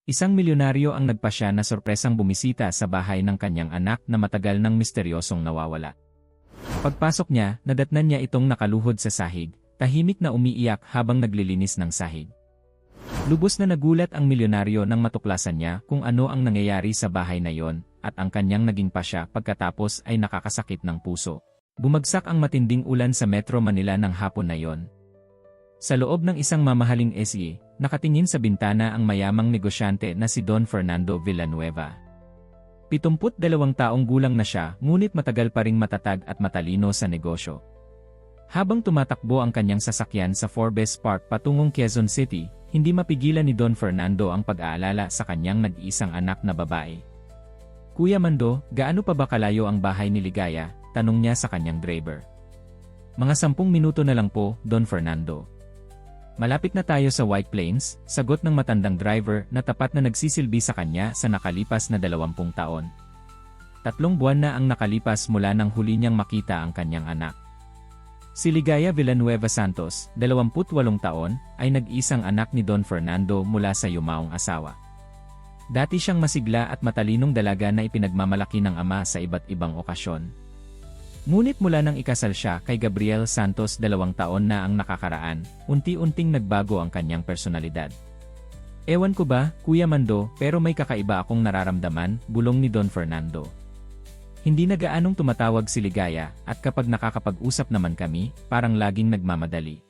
Isang milyonaryo ang nagpasya na sorpresang bumisita sa bahay ng kanyang anak na matagal nang misteryosong nawawala. Pagpasok niya, nadatnan niya itong nakaluhod sa sahig, tahimik na umiiyak habang naglilinis ng sahig. Lubos na nagulat ang milyonaryo nang matuklasan niya kung ano ang nangyayari sa bahay na yon, at ang kanyang naging pasya pagkatapos ay nakakasakit ng puso. Bumagsak ang matinding ulan sa Metro Manila ng hapon na yon. Sa loob ng isang mamahaling SE, nakatingin sa bintana ang mayamang negosyante na si Don Fernando Villanueva. 72 taong gulang na siya, ngunit matagal pa ring matatag at matalino sa negosyo. Habang tumatakbo ang kanyang sasakyan sa Forbes Park patungong Quezon City, hindi mapigilan ni Don Fernando ang pag-aalala sa kanyang nag-iisang anak na babae. "Kuya Mando, gaano pa ba kalayo ang bahay ni Ligaya?" tanong niya sa kanyang driver. "Mga 10 minuto na lang po, Don Fernando." "Malapit na tayo sa White Plains," sagot ng matandang driver na tapat na nagsisilbi sa kanya sa nakalipas na 20 taon. 3 buwan na ang nakalipas mula nang huli niyang makita ang kanyang anak. Si Ligaya Villanueva Santos, 28 taon, ay nag-isang anak ni Don Fernando mula sa yumaong asawa. Dati siyang masigla at matalinong dalaga na ipinagmamalaki ng ama sa iba't ibang okasyon. Ngunit mula nang ikasal siya kay Gabriel Santos 2 taon na ang nakakaraan, unti-unting nagbago ang kanyang personalidad. "Ewan ko ba, Kuya Mando, pero may kakaiba akong nararamdaman," bulong ni Don Fernando. "Hindi na gaanong tumatawag si Ligaya, at kapag nakakapag-usap naman kami, parang laging nagmamadali."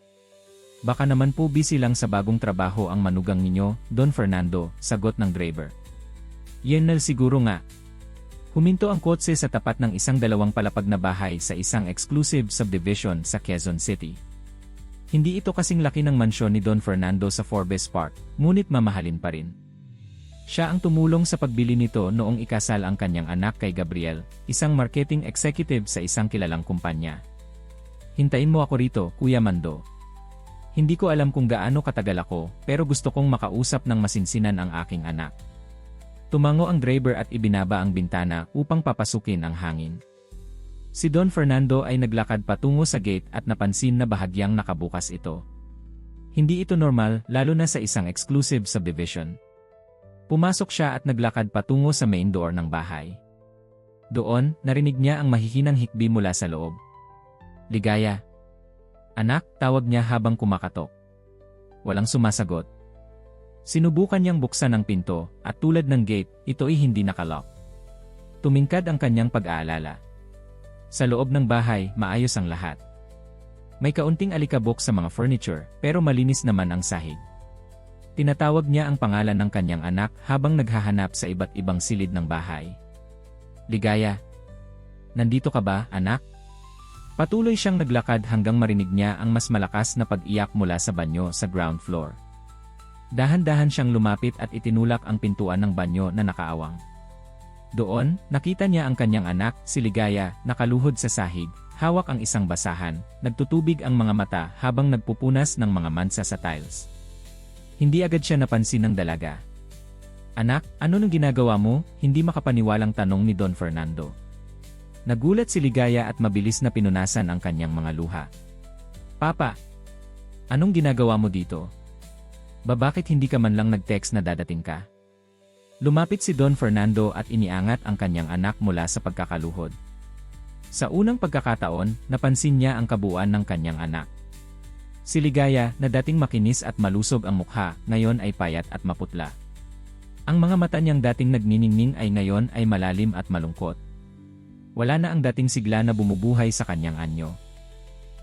"Baka naman po busy lang sa bagong trabaho ang manugang ninyo, Don Fernando," sagot ng driver. "Yan na siguro nga." Huminto ang kotse sa tapat ng isang 2 palapag na bahay sa isang exclusive subdivision sa Quezon City. Hindi ito kasing laki ng mansyon ni Don Fernando sa Forbes Park, ngunit mamahalin pa rin. Siya ang tumulong sa pagbili nito noong ikasal ang kanyang anak kay Gabriel, isang marketing executive sa isang kilalang kumpanya. "Hintayin mo ako rito, Kuya Mando. Hindi ko alam kung gaano katagal ako, pero gusto kong makausap ng masinsinan ang aking anak." Tumango ang driver at ibinaba ang bintana upang papasukin ang hangin. Si Don Fernando ay naglakad patungo sa gate at napansin na bahagyang nakabukas ito. Hindi ito normal, lalo na sa isang exclusive subdivision. Pumasok siya at naglakad patungo sa main door ng bahay. Doon, narinig niya ang mahihinang hikbi mula sa loob. "Ligaya." "Anak," tawag niya habang kumakatok. Walang sumasagot. Sinubukan niyang buksan ang pinto, at tulad ng gate, ito ay hindi nakalock. Tumingkad ang kanyang pag-aalala. Sa loob ng bahay, maayos ang lahat. May kaunting alikabok sa mga furniture, pero malinis naman ang sahig. Tinatawag niya ang pangalan ng kanyang anak habang naghahanap sa iba't ibang silid ng bahay. "Ligaya, nandito ka ba, anak?" Patuloy siyang naglakad hanggang marinig niya ang mas malakas na pag-iyak mula sa banyo sa ground floor. Dahan-dahan siyang lumapit at itinulak ang pintuan ng banyo na nakaawang. Doon, nakita niya ang kanyang anak, si Ligaya, nakaluhod sa sahig, hawak ang isang basahan, nagtutubig ang mga mata habang nagpupunas ng mga mansa sa tiles. Hindi agad siya napansin ng dalaga. "Anak, ano nang ginagawa mo?" Hindi makapaniwalang tanong ni Don Fernando. Nagulat si Ligaya at mabilis na pinunasan ang kanyang mga luha. "Papa, anong ginagawa mo dito? Bakit hindi ka man lang nag-text na dadating ka?" Lumapit si Don Fernando at iniangat ang kanyang anak mula sa pagkakaluhod. Sa unang pagkakataon, napansin niya ang kabuuan ng kanyang anak. Si Ligaya, na dating makinis at malusog ang mukha, ngayon ay payat at maputla. Ang mga mata niyang dating nagniningning ay ngayon ay malalim at malungkot. Wala na ang dating sigla na bumubuhay sa kanyang anyo.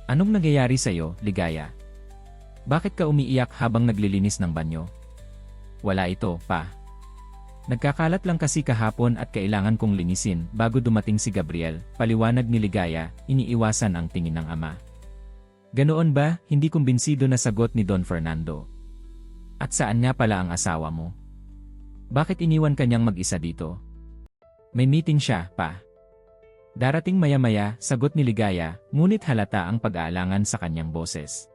"Anong nangyayari sa'yo, Ligaya? Bakit ka umiiyak habang naglilinis ng banyo?" "Wala ito, pa. Nagkakalat lang kasi kahapon at kailangan kong linisin bago dumating si Gabriel," paliwanag ni Ligaya, iniiwasan ang tingin ng ama. "Ganoon ba?" Hindi kumbinsido na sagot ni Don Fernando. "At saan nga pala ang asawa mo? Bakit iniwan kanyang mag-isa dito?" "May meeting siya, pa. Darating maya-maya," sagot ni Ligaya, ngunit halata ang pag-aalangan sa kanyang boses.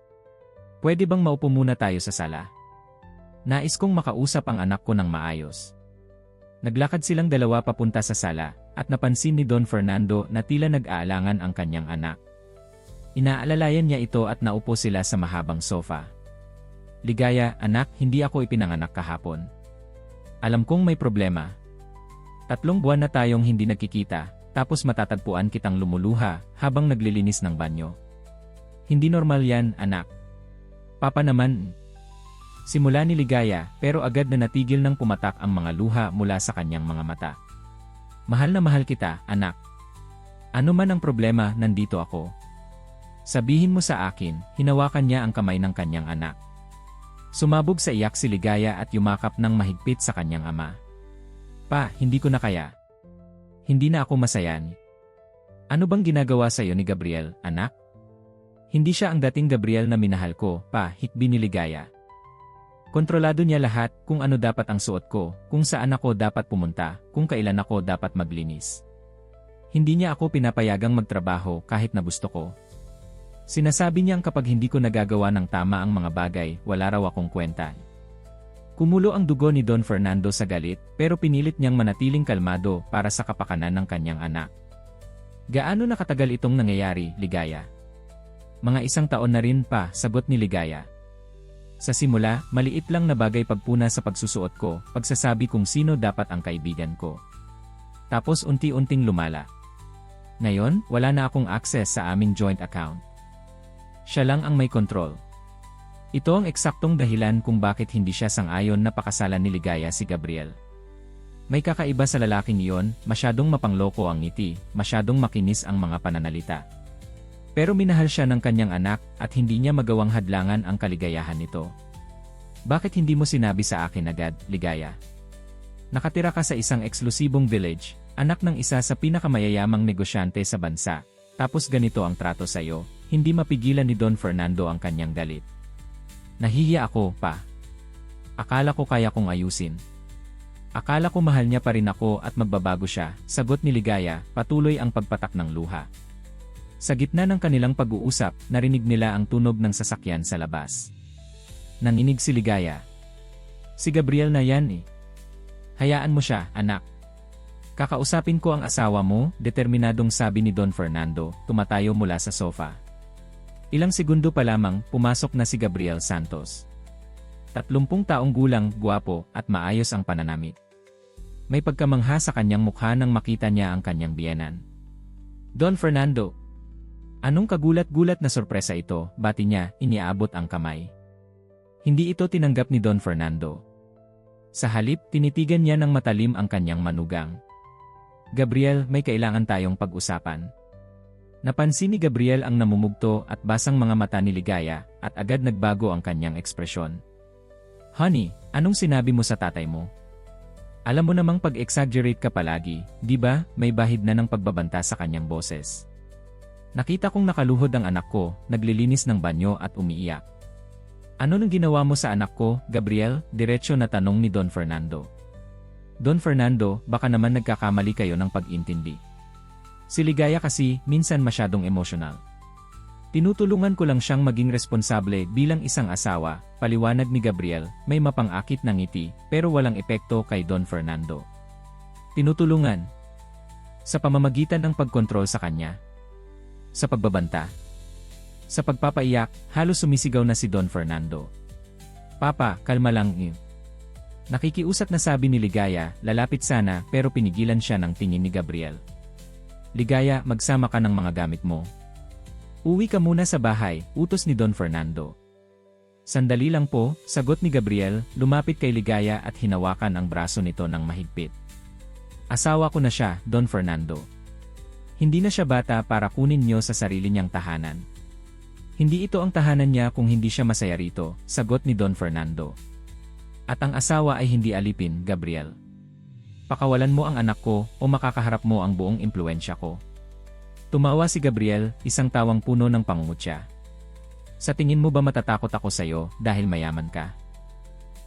"Pwede bang maupo muna tayo sa sala? Nais kong makausap ang anak ko ng maayos." Naglakad silang dalawa papunta sa sala, at napansin ni Don Fernando na tila nag-aalangan ang kanyang anak. Inaalalayan niya ito at naupo sila sa mahabang sofa. "Ligaya, anak, hindi ako ipinanganak kahapon. Alam kong may problema. 3 buwan na tayong hindi nagkikita, tapos matatagpuan kitang lumuluha habang naglilinis ng banyo. Hindi normal yan, anak. Papa naman. Simula ni Ligaya, pero agad na natigil ng pumatak ang mga luha mula sa kanyang mga mata. Mahal na mahal kita, anak. Ano man ang problema, nandito ako. Sabihin mo sa akin, hinawakan niya ang kamay ng kanyang anak. Sumabog sa iyak si Ligaya at yumakap ng mahigpit sa kanyang ama. Pa, hindi ko na kaya. Hindi na ako masayan. Ano bang ginagawa sa iyo ni Gabriel, anak? Hindi siya ang dating Gabriel na minahal ko, pa, hikbi ni Ligaya. Kontrolado niya lahat, kung ano dapat ang suot ko, kung saan ako dapat pumunta, kung kailan ako dapat maglinis. Hindi niya ako pinapayagang magtrabaho kahit na gusto ko. Sinasabi niyang kapag hindi ko nagagawa ng tama ang mga bagay, wala raw akong kwenta. Kumulo ang dugo ni Don Fernando sa galit, pero pinilit niyang manatiling kalmado para sa kapakanan ng kanyang anak. Gaano na katagal itong nangyayari, Ligaya? Mga 1 taon na rin pa, sagot ni Ligaya. Sa simula, maliit lang na bagay pagpuna sa pagsusuot ko, pagsasabi kung sino dapat ang kaibigan ko. Tapos unti-unting lumala. Ngayon, wala na akong access sa aming joint account. Siya lang ang may kontrol. Ito ang eksaktong dahilan kung bakit hindi siya sang-ayon na pakasalan ni Ligaya si Gabriel. May kakaiba sa lalaking iyon, masyadong mapangloko ang ngiti, masyadong makinis ang mga pananalita. Pero minahal siya ng kanyang anak at hindi niya magawang hadlangan ang kaligayahan nito. Bakit hindi mo sinabi sa akin agad, Ligaya? Nakatira ka sa isang eksklusibong village, anak ng isa sa pinakamayayamang negosyante sa bansa, tapos ganito ang trato sa iyo. Hindi mapigilan ni Don Fernando ang kanyang galit. Nahihiya ako, pa. Akala ko kaya kong ayusin. Akala ko mahal niya pa rin ako at magbabago siya, sagot ni Ligaya, patuloy ang pagpatak ng luha. Sa gitna ng kanilang pag-uusap, narinig nila ang tunog ng sasakyan sa labas. Nanginig si Ligaya. Si Gabriel na yan eh. Hayaan mo siya, anak. Kakausapin ko ang asawa mo, determinadong sabi ni Don Fernando, tumatayo mula sa sofa. Ilang segundo pa lamang, pumasok na si Gabriel Santos. 30 taong gulang, guwapo, at maayos ang pananamit. May pagkamangha sa kanyang mukha nang makita niya ang kanyang biyenan. Don Fernando. Anong kagulat-gulat na sorpresa ito, bati niya, iniabot ang kamay. Hindi ito tinanggap ni Don Fernando. Sa halip, tinitigan niya ng matalim ang kanyang manugang. Gabriel, may kailangan tayong pag-usapan. Napansin ni Gabriel ang namumugto at basang mga mata ni Ligaya at agad nagbago ang kanyang ekspresyon. Honey, anong sinabi mo sa tatay mo? Alam mo namang pag-exaggerate ka palagi, di ba? May bahid na ng pagbabanta sa kanyang boses. Nakita kong nakaluhod ang anak ko, naglilinis ng banyo at umiiyak. Ano nang ginawa mo sa anak ko, Gabriel? Diretso na tanong ni Don Fernando. Don Fernando, baka naman nagkakamali kayo ng pag-intindi. Si Ligaya kasi, minsan masyadong emotional. Tinutulungan ko lang siyang maging responsable bilang isang asawa, paliwanag ni Gabriel, may mapang-akit na ngiti, pero walang epekto kay Don Fernando. Tinutulungan. Sa pamamagitan ng pagkontrol sa kanya. Sa pagbabanta. Sa pagpapaiyak, halos sumisigaw na si Don Fernando. Papa, kalma lang niyo. Nakikiusap na sabi ni Ligaya, lalapit sana pero pinigilan siya ng tingin ni Gabriel. Ligaya, magsama ka ng mga gamit mo. Uwi ka muna sa bahay, utos ni Don Fernando. Sandali lang po, sagot ni Gabriel, lumapit kay Ligaya at hinawakan ang braso nito ng mahigpit. Asawa ko na siya, Don Fernando. Hindi na siya bata para kunin niyo sa sarili niyang tahanan. Hindi ito ang tahanan niya kung hindi siya masaya rito, sagot ni Don Fernando. At ang asawa ay hindi alipin, Gabriel. Pakawalan mo ang anak ko o makakaharap mo ang buong impluensya ko. Tumawa si Gabriel, isang tawang puno ng pangungutya. Sa tingin mo ba matatakot ako sa'yo dahil mayaman ka?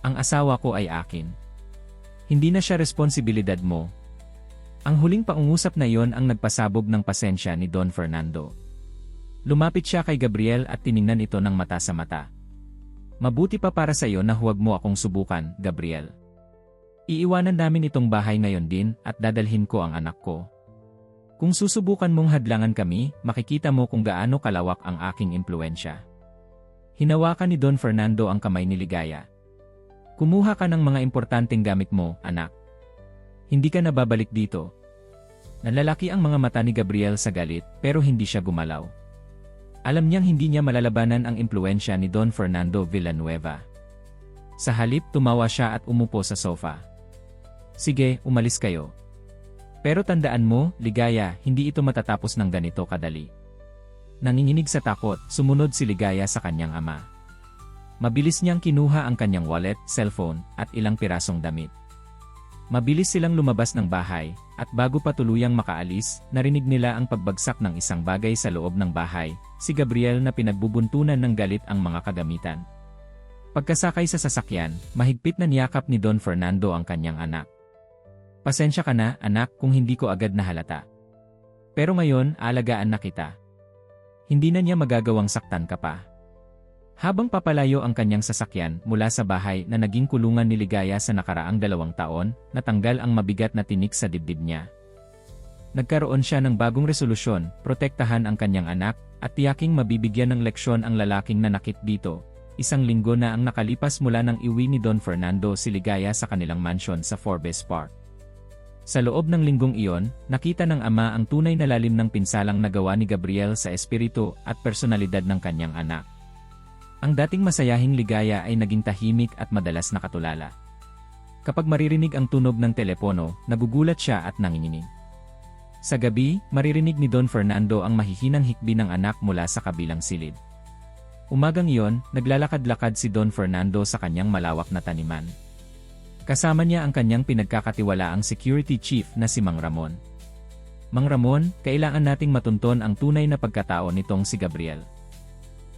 Ang asawa ko ay akin. Hindi na siya responsibilidad mo. Ang huling pangungusap na iyon ang nagpasabog ng pasensya ni Don Fernando. Lumapit siya kay Gabriel at tiningnan ito ng mata sa mata. Mabuti pa para sa iyo na huwag mo akong subukan, Gabriel. Iiwanan namin itong bahay ngayon din at dadalhin ko ang anak ko. Kung susubukan mong hadlangan kami, makikita mo kung gaano kalawak ang aking impluensya. Hinawakan ni Don Fernando ang kamay ni Ligaya. Kumuha ka ng mga importanteng gamit mo, anak. Hindi ka na babalik dito. Nalalaki ang mga mata ni Gabriel sa galit, pero hindi siya gumalaw. Alam niyang hindi niya malalabanan ang impluensya ni Don Fernando Villanueva. Sa halip, tumawa siya at umupo sa sofa. Sige, umalis kayo. Pero tandaan mo, Ligaya, hindi ito matatapos ng ganito kadali. Nanginginig sa takot, sumunod si Ligaya sa kanyang ama. Mabilis niyang kinuha ang kanyang wallet, cellphone, at ilang pirasong damit. Mabilis silang lumabas ng bahay, at bago pa tuluyang makaalis, narinig nila ang pagbagsak ng isang bagay sa loob ng bahay, si Gabriel na pinagbubuntunan ng galit ang mga kagamitan. Pagkasakay sa sasakyan, mahigpit na niyakap ni Don Fernando ang kanyang anak. Pasensya ka na, anak, kung hindi ko agad nahalata. Pero ngayon, alagaan na kita. Hindi na niya magagawang saktan ka pa. Habang papalayo ang kanyang sasakyan mula sa bahay na naging kulungan ni Ligaya sa nakaraang 2 taon, natanggal ang mabigat na tinik sa dibdib niya. Nagkaroon siya ng bagong resolusyon, protektahan ang kanyang anak, at tiyaking mabibigyan ng leksyon ang lalaking nanakit dito. 1 linggo na ang nakalipas mula nang iwi ni Don Fernando si Ligaya sa kanilang mansion sa Forbes Park. Sa loob ng linggong iyon, nakita ng ama ang tunay na lalim ng pinsalang nagawa ni Gabriel sa espiritu at personalidad ng kanyang anak. Ang dating masayahing Ligaya ay naging tahimik at madalas nakatulala. Kapag maririnig ang tunog ng telepono, nagugulat siya at nanginginig. Sa gabi, maririnig ni Don Fernando ang mahihinang hikbi ng anak mula sa kabilang silid. Umagang iyon, naglalakad-lakad si Don Fernando sa kanyang malawak na taniman. Kasama niya ang kanyang pinagkakatiwalaang security chief na si Mang Ramon. Mang Ramon, kailangan nating matunton ang tunay na pagkatao nitong si Gabriel.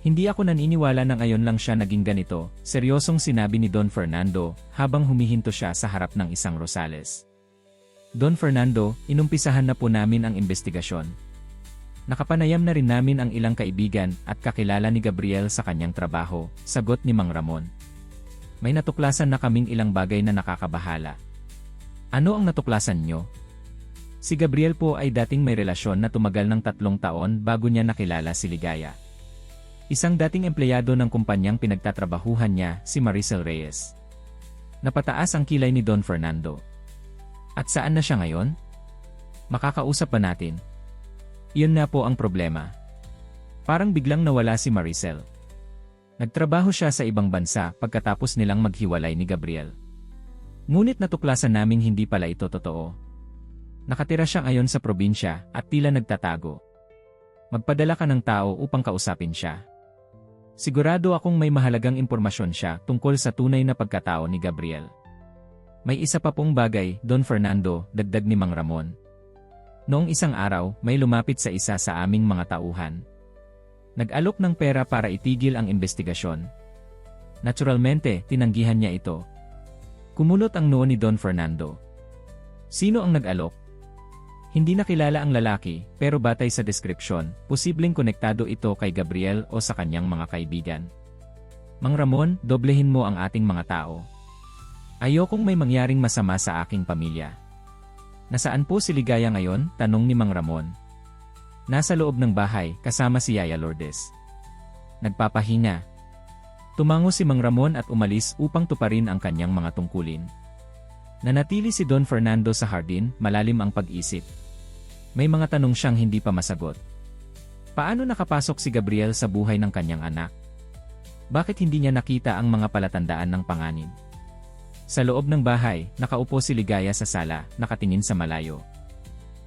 Hindi ako naniniwala na ngayon lang siya naging ganito, seryosong sinabi ni Don Fernando habang humihinto siya sa harap ng isang Rosales. Don Fernando, inumpisahan na po namin ang investigasyon. Nakapanayam na rin namin ang ilang kaibigan at kakilala ni Gabriel sa kanyang trabaho, sagot ni Mang Ramon. May natuklasan na kaming ilang bagay na nakakabahala. Ano ang natuklasan nyo? Si Gabriel po ay dating may relasyon na tumagal ng 3 taon bago niya nakilala si Ligaya. Isang dating empleyado ng kumpanyang pinagtatrabahuhan niya, si Maricel Reyes. Napataas ang kilay ni Don Fernando. At saan na siya ngayon? Makakausap ba natin? Iyon na po ang problema. Parang biglang nawala si Maricel. Nagtrabaho siya sa ibang bansa pagkatapos nilang maghiwalay ni Gabriel. Ngunit natuklasan naming hindi pala ito totoo. Nakatira siya ngayon sa probinsya at tila nagtatago. Magpadala ka ng tao upang kausapin siya. Sigurado akong may mahalagang impormasyon siya tungkol sa tunay na pagkatao ni Gabriel. May isa pa pong bagay, Don Fernando, dagdag ni Mang Ramon. Noong isang araw, may lumapit sa isa sa aming mga tauhan. Nag-alok ng pera para itigil ang investigasyon. Naturalmente, tinanggihan niya ito. Kumulot ang noo ni Don Fernando. Sino ang nag-alok? Hindi nakilala ang lalaki, pero batay sa deskripsyon, posibleng konektado ito kay Gabriel o sa kanyang mga kaibigan. Mang Ramon, doblehin mo ang ating mga tao. Ayokong may mangyaring masama sa aking pamilya. Nasaan po si Ligaya ngayon? Tanong ni Mang Ramon. Nasa loob ng bahay, kasama si Yaya Lourdes. Nagpapahinga. Tumango si Mang Ramon at umalis upang tuparin ang kanyang mga tungkulin. Nanatili si Don Fernando sa hardin, malalim ang pag-isip. May mga tanong siyang hindi pa masagot. Paano nakapasok si Gabriel sa buhay ng kanyang anak? Bakit hindi niya nakita ang mga palatandaan ng panganib? Sa loob ng bahay, nakaupo si Ligaya sa sala, nakatingin sa malayo.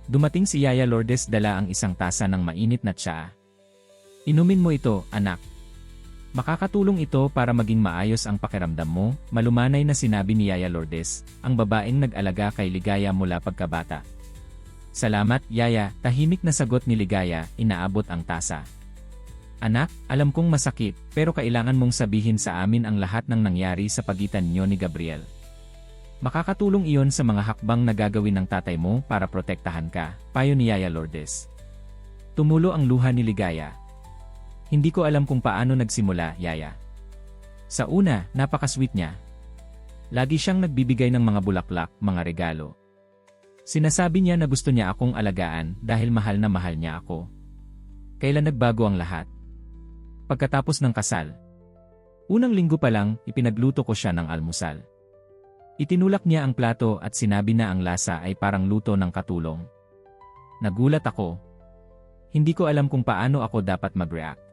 Dumating si Yaya Lourdes dala ang isang tasa ng mainit na tsaa. Inumin mo ito, anak. Makakatulong ito para maging maayos ang pakiramdam mo, malumanay na sinabi ni Yaya Lourdes, ang babaeng nag-alaga kay Ligaya mula pagkabata. Salamat, Yaya, tahimik na sagot ni Ligaya, inaabot ang tasa. Anak, alam kong masakit, pero kailangan mong sabihin sa amin ang lahat ng nangyari sa pagitan niyo ni Gabriel. Makakatulong iyon sa mga hakbang na gagawin ng tatay mo para protektahan ka, payo ni Yaya Lourdes. Tumulo ang luha ni Ligaya. Hindi ko alam kung paano nagsimula, Yaya. Sa una, napaka-sweet niya. Lagi siyang nagbibigay ng mga bulaklak, mga regalo. Sinasabi niya na gusto niya akong alagaan dahil mahal na mahal niya ako. Kailan nagbago ang lahat? Pagkatapos ng kasal. Unang linggo pa lang, ipinagluto ko siya ng almusal. Itinulak niya ang plato at sinabi na ang lasa ay parang luto ng katulong. Nagulat ako. Hindi ko alam kung paano ako dapat mag-react.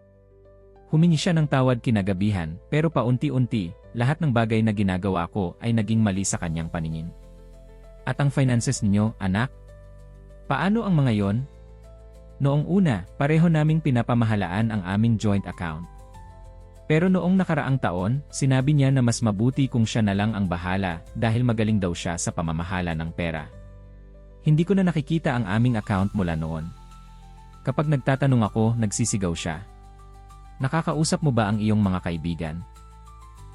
Humingi siya ng tawad kinagabihan, pero paunti-unti, lahat ng bagay na ginagawa ko ay naging mali sa kanyang paningin. At ang finances ninyo, anak? Paano ang mga yon? Noong una, pareho naming pinapamahalaan ang aming joint account. Pero noong nakaraang taon, sinabi niya na mas mabuti kung siya na lang ang bahala dahil magaling daw siya sa pamamahala ng pera. Hindi ko na nakikita ang aming account mula noon. Kapag nagtatanong ako, nagsisigaw siya. Nakakausap mo ba ang iyong mga kaibigan?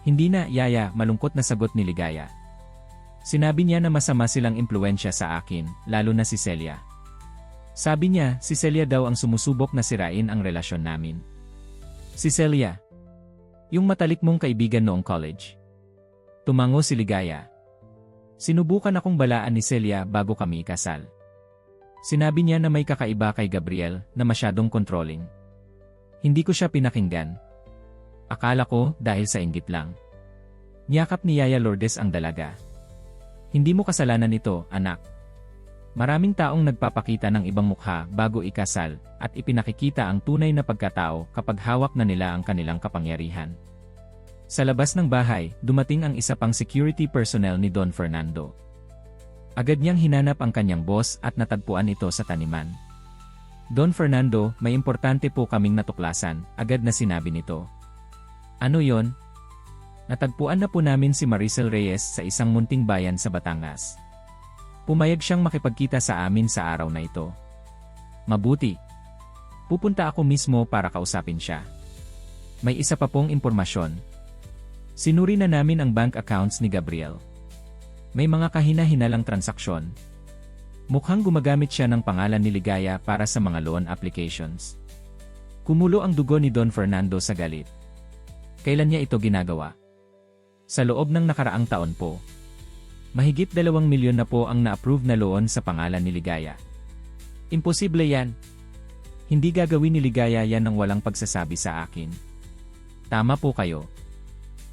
Hindi na, Yaya, malungkot na sagot ni Ligaya. Sinabi niya na masama silang impluwensya sa akin, lalo na si Celia. Sabi niya, si Celia daw ang sumusubok na sirain ang relasyon namin. Si Celia? Yung matalik mong kaibigan noong college. Tumango si Ligaya. Sinubukan akong balaan ni Celia bago kami ikasal. Sinabi niya na may kakaiba kay Gabriel na masyadong controlling. Hindi ko siya pinakinggan. Akala ko dahil sa inggit lang. Niyakap ni Yaya Lourdes ang dalaga. Hindi mo kasalanan ito, anak. Maraming taong nagpapakita ng ibang mukha bago ikasal at ipinakikita ang tunay na pagkatao kapag hawak na nila ang kanilang kapangyarihan. Sa labas ng bahay, dumating ang isa pang security personnel ni Don Fernando. Agad niyang hinanap ang kanyang boss at natagpuan ito sa taniman. Don Fernando, may importante po kaming natuklasan, agad na sinabi nito. Ano yon? Natagpuan na po namin si Maricel Reyes sa isang munting bayan sa Batangas. Pumayag siyang makipagkita sa amin sa araw na ito. Mabuti. Pupunta ako mismo para kausapin siya. May isa pa pong impormasyon. Sinuri na namin ang bank accounts ni Gabriel. May mga kahina-hinalang transaksyon. Mukhang gumagamit siya ng pangalan ni Ligaya para sa mga loan applications. Kumulo ang dugo ni Don Fernando sa galit. Kailan niya ito ginagawa? Sa loob ng nakaraang taon po. Mahigit 2 milyon na po ang na-approve na loan sa pangalan ni Ligaya. Imposible yan. Hindi gagawin ni Ligaya yan ng walang pagsasabi sa akin. Tama po kayo.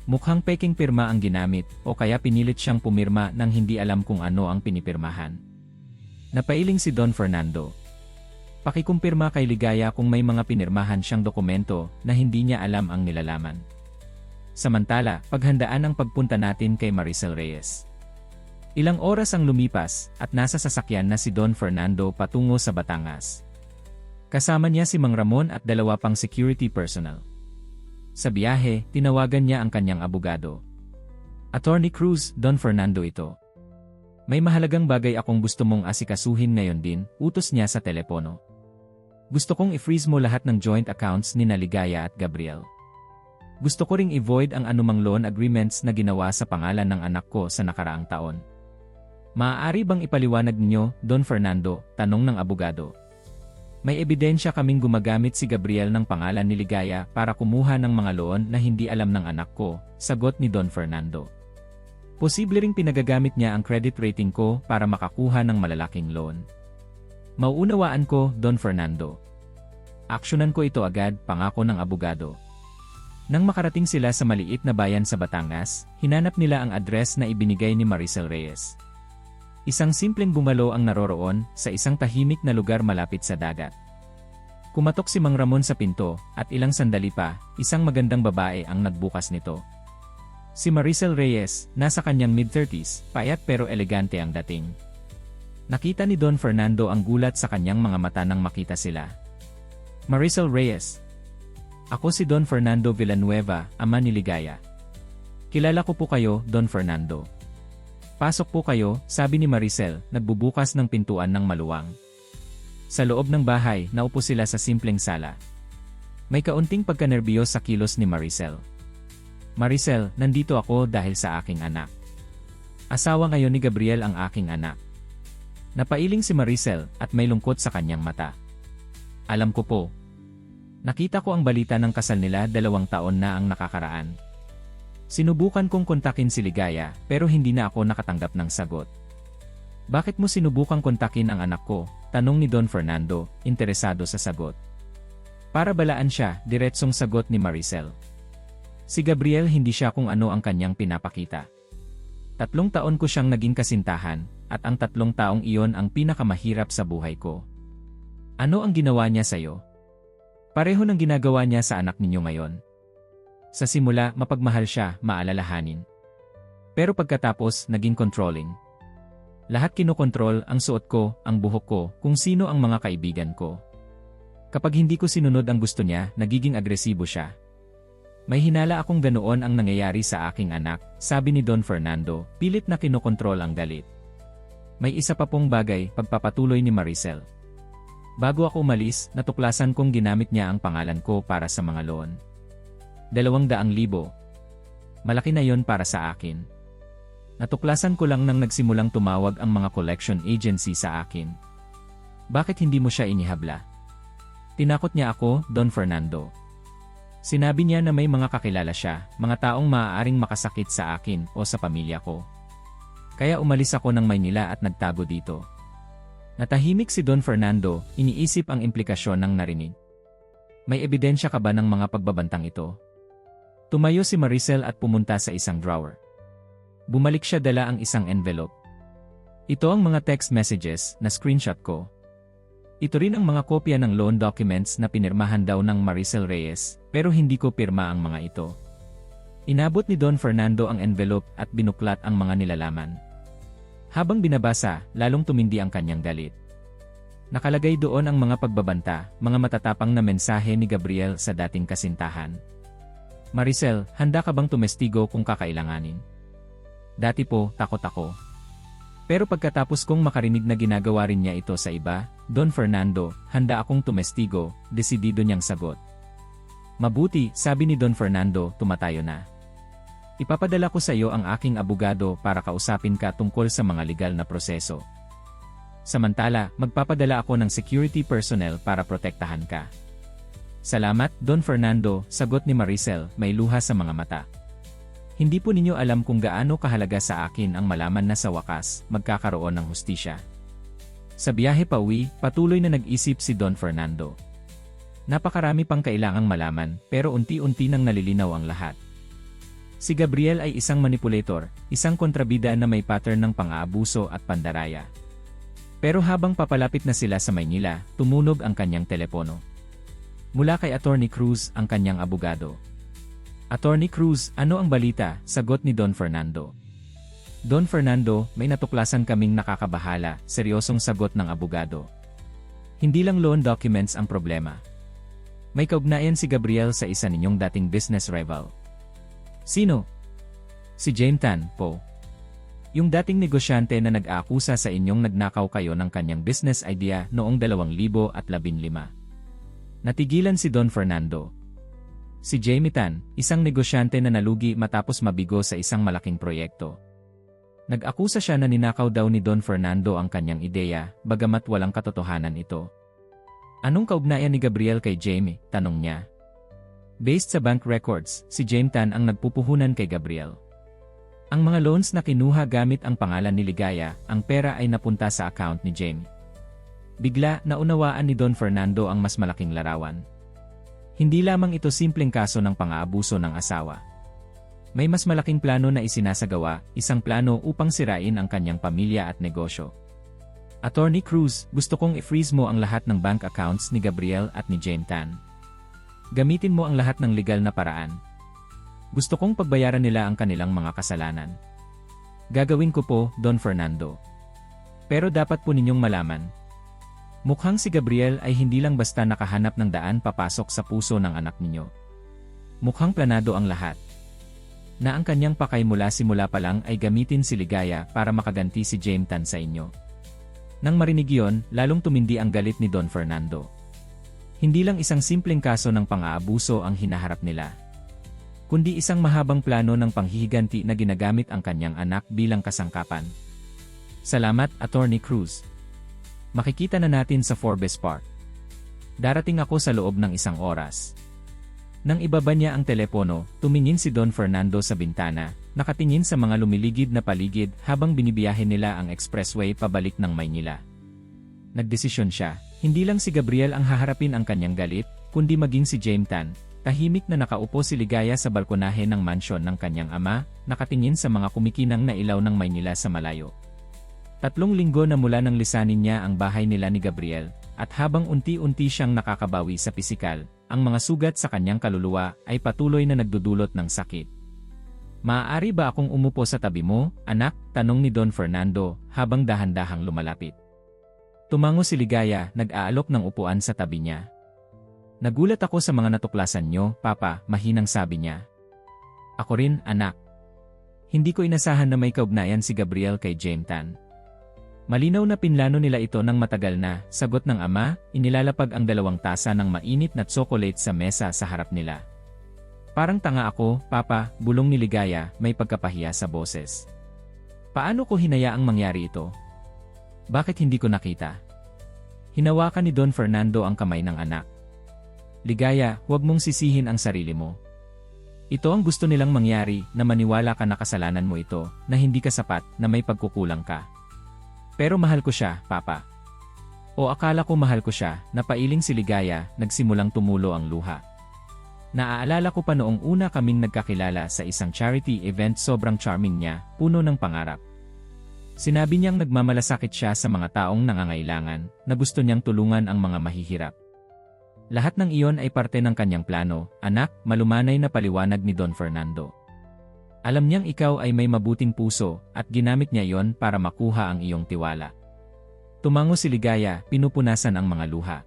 Mukhang peking pirma ang ginamit o kaya pinilit siyang pumirma nang hindi alam kung ano ang pinipirmahan. Napailing si Don Fernando. Pakikumpirma kay Ligaya kung may mga pinirmahan siyang dokumento na hindi niya alam ang nilalaman. Samantala, paghandaan ang pagpunta natin kay Maricel Reyes. Ilang oras ang lumipas at nasa sasakyan na si Don Fernando patungo sa Batangas. Kasama niya si Mang Ramon at 2 pang security personnel. Sa biyahe, tinawagan niya ang kanyang abogado. Attorney Cruz, Don Fernando ito. May mahalagang bagay akong gusto mong asikasuhin ngayon din, utos niya sa telepono. Gusto kong i-freeze mo lahat ng joint accounts ni Ligaya at Gabriel. Gusto ko ring i-void ang anumang loan agreements na ginawa sa pangalan ng anak ko sa nakaraang taon. Maaari bang ipaliwanag ninyo, Don Fernando, tanong ng abogado. May ebidensya kaming gumagamit si Gabriel ng pangalan ni Ligaya para kumuha ng mga loan na hindi alam ng anak ko, sagot ni Don Fernando. Posible ring pinagagamit niya ang credit rating ko para makakuha ng malalaking loan. Mauunawaan ko, Don Fernando. Aksyonan ko ito agad, pangako ng abogado. Nang makarating sila sa maliit na bayan sa Batangas, hinanap nila ang address na ibinigay ni Maricel Reyes. Isang simpleng bumalo ang naroroon sa isang tahimik na lugar malapit sa dagat. Kumatok si Mang Ramon sa pinto at ilang sandali pa, isang magandang babae ang nagbukas nito. Si Maricel Reyes, nasa kanyang mid-30s, payat pero elegante ang dating. Nakita ni Don Fernando ang gulat sa kanyang mga mata nang makita sila. Maricel Reyes. Ako si Don Fernando Villanueva, ama ni Ligaya. Kilala ko po kayo, Don Fernando. Pasok po kayo, sabi ni Maricel, nagbubukas ng pintuan ng maluwang. Sa loob ng bahay, naupo sila sa simpleng sala. May kaunting pagkanerbiyos sa kilos ni Maricel. Maricel, nandito ako dahil sa aking anak. Asawa ngayon ni Gabriel ang aking anak. Napailing si Maricel at may lungkot sa kanyang mata. Alam ko po. Nakita ko ang balita ng kasal nila 2 taon na ang nakakaraan. Sinubukan kong kontakin si Ligaya pero hindi na ako nakatanggap ng sagot. Bakit mo sinubukang kontakin ang anak ko? Tanong ni Don Fernando, interesado sa sagot. Para balaan siya, diretsong sagot ni Maricel. Si Gabriel hindi siya kung ano ang kanyang pinapakita. 3 taon ko siyang naging kasintahan, at ang 3 taong iyon ang pinakamahirap sa buhay ko. Ano ang ginawa niya sa'yo? Pareho ng ginagawa niya sa anak ninyo ngayon. Sa simula, mapagmahal siya, maalalahanin. Pero pagkatapos, naging controlling. Lahat kinokontrol, ang suot ko, ang buhok ko, kung sino ang mga kaibigan ko. Kapag hindi ko sinunod ang gusto niya, nagiging agresibo siya. May hinala akong ganoon ang nangyayari sa aking anak, sabi ni Don Fernando, pilit na kinokontrol ang galit. May isa pa pong bagay, pagpapatuloy ni Maricel. Bago ako umalis, natuklasan kong ginamit niya ang pangalan ko para sa mga loan. 200,000. Malaki na yon para sa akin. Natuklasan ko lang nang nagsimulang tumawag ang mga collection agency sa akin. Bakit hindi mo siya inihabla? Tinakot niya ako, Don Fernando. Sinabi niya na may mga kakilala siya, mga taong maaaring makasakit sa akin o sa pamilya ko. Kaya umalis ako ng Maynila at nagtago dito. Natahimik si Don Fernando, iniisip ang implikasyon ng narinig. May ebidensya ka ba ng mga pagbabantang ito? Tumayo si Maricel at pumunta sa isang drawer. Bumalik siya dala ang isang envelope. Ito ang mga text messages na screenshot ko. Ito rin ang mga kopya ng loan documents na pinirmahan daw ng Maricel Reyes, pero hindi ko pirma ang mga ito. Inabot ni Don Fernando ang envelope at binuklat ang mga nilalaman. Habang binabasa, lalong tumindi ang kanyang galit. Nakalagay doon ang mga pagbabanta, mga matatapang na mensahe ni Gabriel sa dating kasintahan. Maricel, handa ka bang tumestigo kung kakailanganin? Dati po, takot ako. Pero pagkatapos kong makarinig na ginagawa rin niya ito sa iba, Don Fernando, handa akong tumestigo, desidido niyang sagot. Mabuti, sabi ni Don Fernando, tumatayo na. Ipapadala ko sa iyo ang aking abogado para kausapin ka tungkol sa mga legal na proseso. Samantala, magpapadala ako ng security personnel para protektahan ka. Salamat, Don Fernando, sagot ni Maricel, may luha sa mga mata. Hindi po ninyo alam kung gaano kahalaga sa akin ang malaman na sa wakas, magkakaroon ng hustisya. Sa biyahe pauwi, patuloy na nag-isip si Don Fernando. Napakarami pang kailangang malaman, pero unti-unti nang nalilinaw ang lahat. Si Gabriel ay isang manipulator, isang kontrabida na may pattern ng pang-aabuso at pandaraya. Pero habang papalapit na sila sa Maynila, tumunog ang kanyang telepono. Mula kay Attorney Cruz, ang kanyang abogado. Attorney Cruz, ano ang balita? Sagot ni Don Fernando. Don Fernando, may natuklasan kaming nakakabahala, seryosong sagot ng abogado. Hindi lang loan documents ang problema. May kaugnayan si Gabriel sa isa ninyong dating business rival. Sino? Si Jaime Tan, po. Yung dating negosyante na nag-aakusa sa inyong nagnakaw kayo ng kanyang business idea noong 2015. Natigilan si Don Fernando. Si Jaime Tan, isang negosyante na nalugi matapos mabigo sa isang malaking proyekto. Nag-akusa siya na ninakaw daw ni Don Fernando ang kanyang ideya, bagamat walang katotohanan ito. Anong kaugnayan ni Gabriel kay Jaime? Tanong niya. Based sa bank records, si Jaime Tan ang nagpupuhunan kay Gabriel. Ang mga loans na kinuha gamit ang pangalan ni Ligaya, ang pera ay napunta sa account ni Jaime. Bigla, naunawaan ni Don Fernando ang mas malaking larawan. Hindi lamang ito simpleng kaso ng pang-aabuso ng asawa. May mas malaking plano na isinasagawa, isang plano upang sirain ang kanyang pamilya at negosyo. Attorney Cruz, gusto kong i-freeze mo ang lahat ng bank accounts ni Gabriel at ni Jaime Tan. Gamitin mo ang lahat ng legal na paraan. Gusto kong pagbayaran nila ang kanilang mga kasalanan. Gagawin ko po, Don Fernando. Pero dapat po ninyong malaman. Mukhang si Gabriel ay hindi lang basta nakahanap ng daan papasok sa puso ng anak ninyo. Mukhang planado ang lahat. Na ang kanyang pakay mula simula pa lang ay gamitin si Ligaya para makaganti si Jaime Tan sa inyo. Nang marinig yon, lalong tumindi ang galit ni Don Fernando. Hindi lang isang simpleng kaso ng pang-aabuso ang hinaharap nila, kundi isang mahabang plano ng panghihiganti na ginagamit ang kanyang anak bilang kasangkapan. Salamat, Attorney Cruz. Makikita na natin sa Forbes Park. Darating ako sa loob ng 1 oras. Nang ibaba niya ang telepono, tumingin si Don Fernando sa bintana, nakatingin sa mga lumiligid na paligid habang binibiyahe nila ang expressway pabalik ng Maynila. Nagdesisyon siya, hindi lang si Gabriel ang haharapin ang kanyang galit, kundi maging si Jaime Tan, Tahimik na nakaupo si Ligaya sa balkonahe ng mansyon ng kanyang ama, nakatingin sa mga kumikinang na ilaw ng Maynila sa malayo. 3 linggo na mula nang lisanin niya ang bahay nila ni Gabriel, at habang unti-unti siyang nakakabawi sa pisikal, ang mga sugat sa kanyang kaluluwa ay patuloy na nagdudulot ng sakit. "Maaari ba akong umupo sa tabi mo, anak?" tanong ni Don Fernando, habang dahan-dahang lumalapit. Tumango si Ligaya, nag-aalok ng upuan sa tabi niya. "Nagulat ako sa mga natuklasan niyo, Papa," mahinang sabi niya. "Ako rin, anak. Hindi ko inasahan na may kaugnayan si Gabriel kay Jane Tan." "Malinaw na pinlano nila ito ng matagal na," sagot ng ama, inilalapag ang 2 tasa ng mainit na tsokolate sa mesa sa harap nila. "Parang tanga ako, Papa," bulong ni Ligaya, may pagkapahiya sa boses. "Paano ko hinayaang mangyari ito? Bakit hindi ko nakita?" Hinawakan ni Don Fernando ang kamay ng anak. "Ligaya, huwag mong sisihin ang sarili mo. Ito ang gusto nilang mangyari, na maniwala ka na kasalanan mo ito, na hindi ka sapat, na may pagkukulang ka. Pero mahal ko siya, Papa." "O akala ko mahal ko siya," napailing si Ligaya, nagsimulang tumulo ang luha. "Naaalala ko pa noong una kaming nagkakilala sa isang charity event, sobrang charming niya, puno ng pangarap. Sinabi niyang nagmamalasakit siya sa mga taong nangangailangan, na gusto niyang tulungan ang mga mahihirap. Lahat ng iyon ay parte ng kanyang plano, anak," malumanay na paliwanag ni Don Fernando. "Alam niyang ikaw ay may mabuting puso, at ginamit niya iyon para makuha ang iyong tiwala." Tumango si Ligaya, pinupunasan ang mga luha.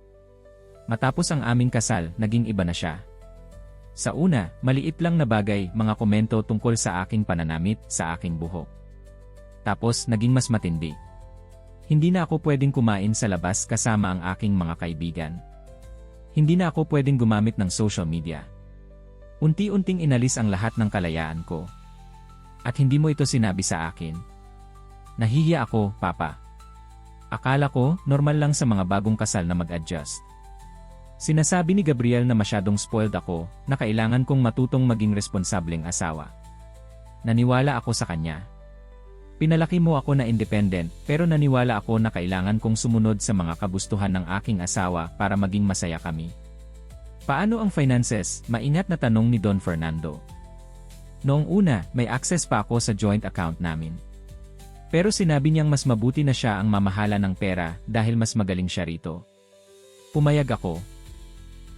"Matapos ang aming kasal, naging iba na siya. Sa una, maliit lang na bagay, mga komento tungkol sa aking pananamit, sa aking buhok. Tapos, naging mas matindi. Hindi na ako pwedeng kumain sa labas kasama ang aking mga kaibigan. Hindi na ako pwedeng gumamit ng social media. Unti-unting inalis ang lahat ng kalayaan ko. At hindi mo ito sinabi sa akin. Nahihiya ako, Papa. Akala ko, normal lang sa mga bagong kasal na mag-adjust. Sinasabi ni Gabriel na masyadong spoiled ako, na kailangan kong matutong maging responsableng asawa. Naniwala ako sa kanya. Pinalaki mo ako na independent, pero naniwala ako na kailangan kong sumunod sa mga kagustuhan ng aking asawa para maging masaya kami." "Paano ang finances?" maingat na tanong ni Don Fernando. "Noong una, may access pa ako sa joint account namin. Pero sinabi niyang mas mabuti na siya ang mamahala ng pera dahil mas magaling siya rito. Pumayag ako."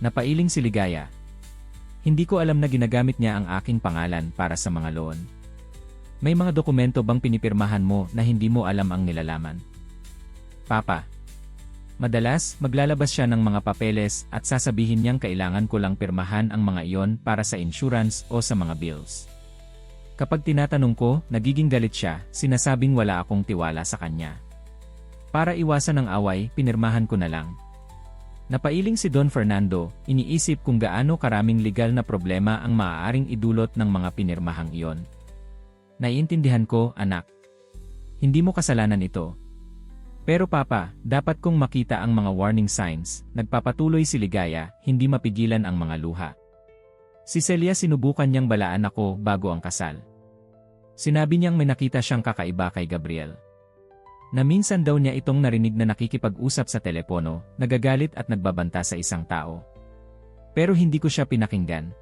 Napailing si Ligaya. "Hindi ko alam na ginagamit niya ang aking pangalan para sa mga loan. May mga dokumento bang pinipirmahan mo na hindi mo alam ang nilalaman?" "Papa." Madalas, maglalabas siya ng mga papeles at sasabihin niyang kailangan ko lang pirmahan ang mga iyon para sa insurance o sa mga bills. Kapag tinatanong ko, nagiging galit siya, sinasabing wala akong tiwala sa kanya. Para iwasan ang away, pinirmahan ko na lang." Napailing si Don Fernando, iniisip kung gaano karaming legal na problema ang maaaring idulot ng mga pinirmahang iyon. "Naiintindihan ko, anak. Hindi mo kasalanan ito. Pero Papa, dapat kong makita ang mga warning signs." Nagpapatuloy si Ligaya, hindi mapigilan ang mga luha. "Si Celia sinubukan niyang balaan ako bago ang kasal. Sinabi niyang may nakita siyang kakaiba kay Gabriel. Na minsan daw niya itong narinig na nakikipag-usap sa telepono, nagagalit at nagbabanta sa isang tao. Pero hindi ko siya pinakinggan.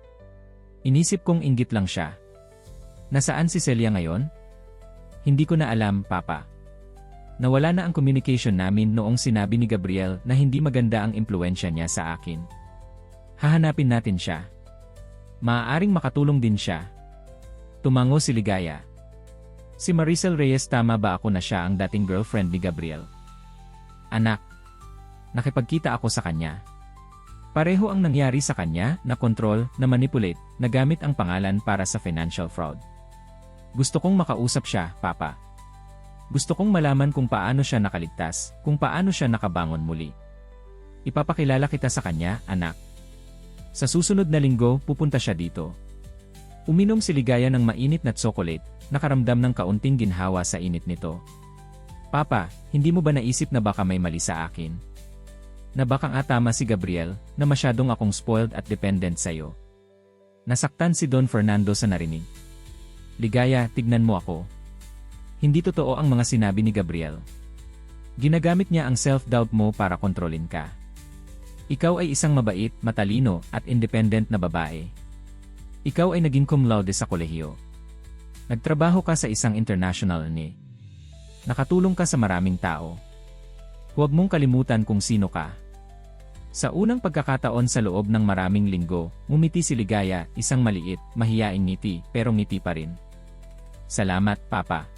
Inisip kong inggit lang siya. Nasaan si Celia ngayon? Hindi ko na alam, Papa. Nawala na ang communication namin noong sinabi ni Gabriel na hindi maganda ang impluensya niya sa akin. Hahanapin natin siya. Maaaring makatulong din siya." Tumango si Ligaya. "Si Maricel Reyes, tama ba ako na siya ang dating girlfriend ni Gabriel?" "Anak, nakipagkita ako sa kanya. Pareho ang nangyari sa kanya, na control, na manipulate, na gamit ang pangalan para sa financial fraud. Gusto kong makausap siya, Papa. Gusto kong malaman kung paano siya nakaligtas, kung paano siya nakabangon muli. Ipapakilala kita sa kanya, anak. Sa susunod na linggo, pupunta siya dito." Uminom si Ligaya ng mainit na tsokolate, nakaramdam ng kaunting ginhawa sa init nito. "Papa, hindi mo ba naisip na baka may mali sa akin? Na baka tama si Gabriel, na masyadong akong spoiled at dependent sa'yo?" Nasaktan si Don Fernando sa narinig. "Ligaya, tignan mo ako. Hindi totoo ang mga sinabi ni Gabriel. Ginagamit niya ang self-doubt mo para kontrolin ka. Ikaw ay isang mabait, matalino, at independent na babae. Ikaw ay naging cum laude sa kolehiyo. Nagtrabaho ka sa isang international ni. Nakatulong ka sa maraming tao. Huwag mong kalimutan kung sino ka. Sa unang pagkakataon sa loob ng maraming linggo, ngumiti si Ligaya, isang maliit, mahiyaing ngiti, pero ngiti pa rin. Salamat, Papa.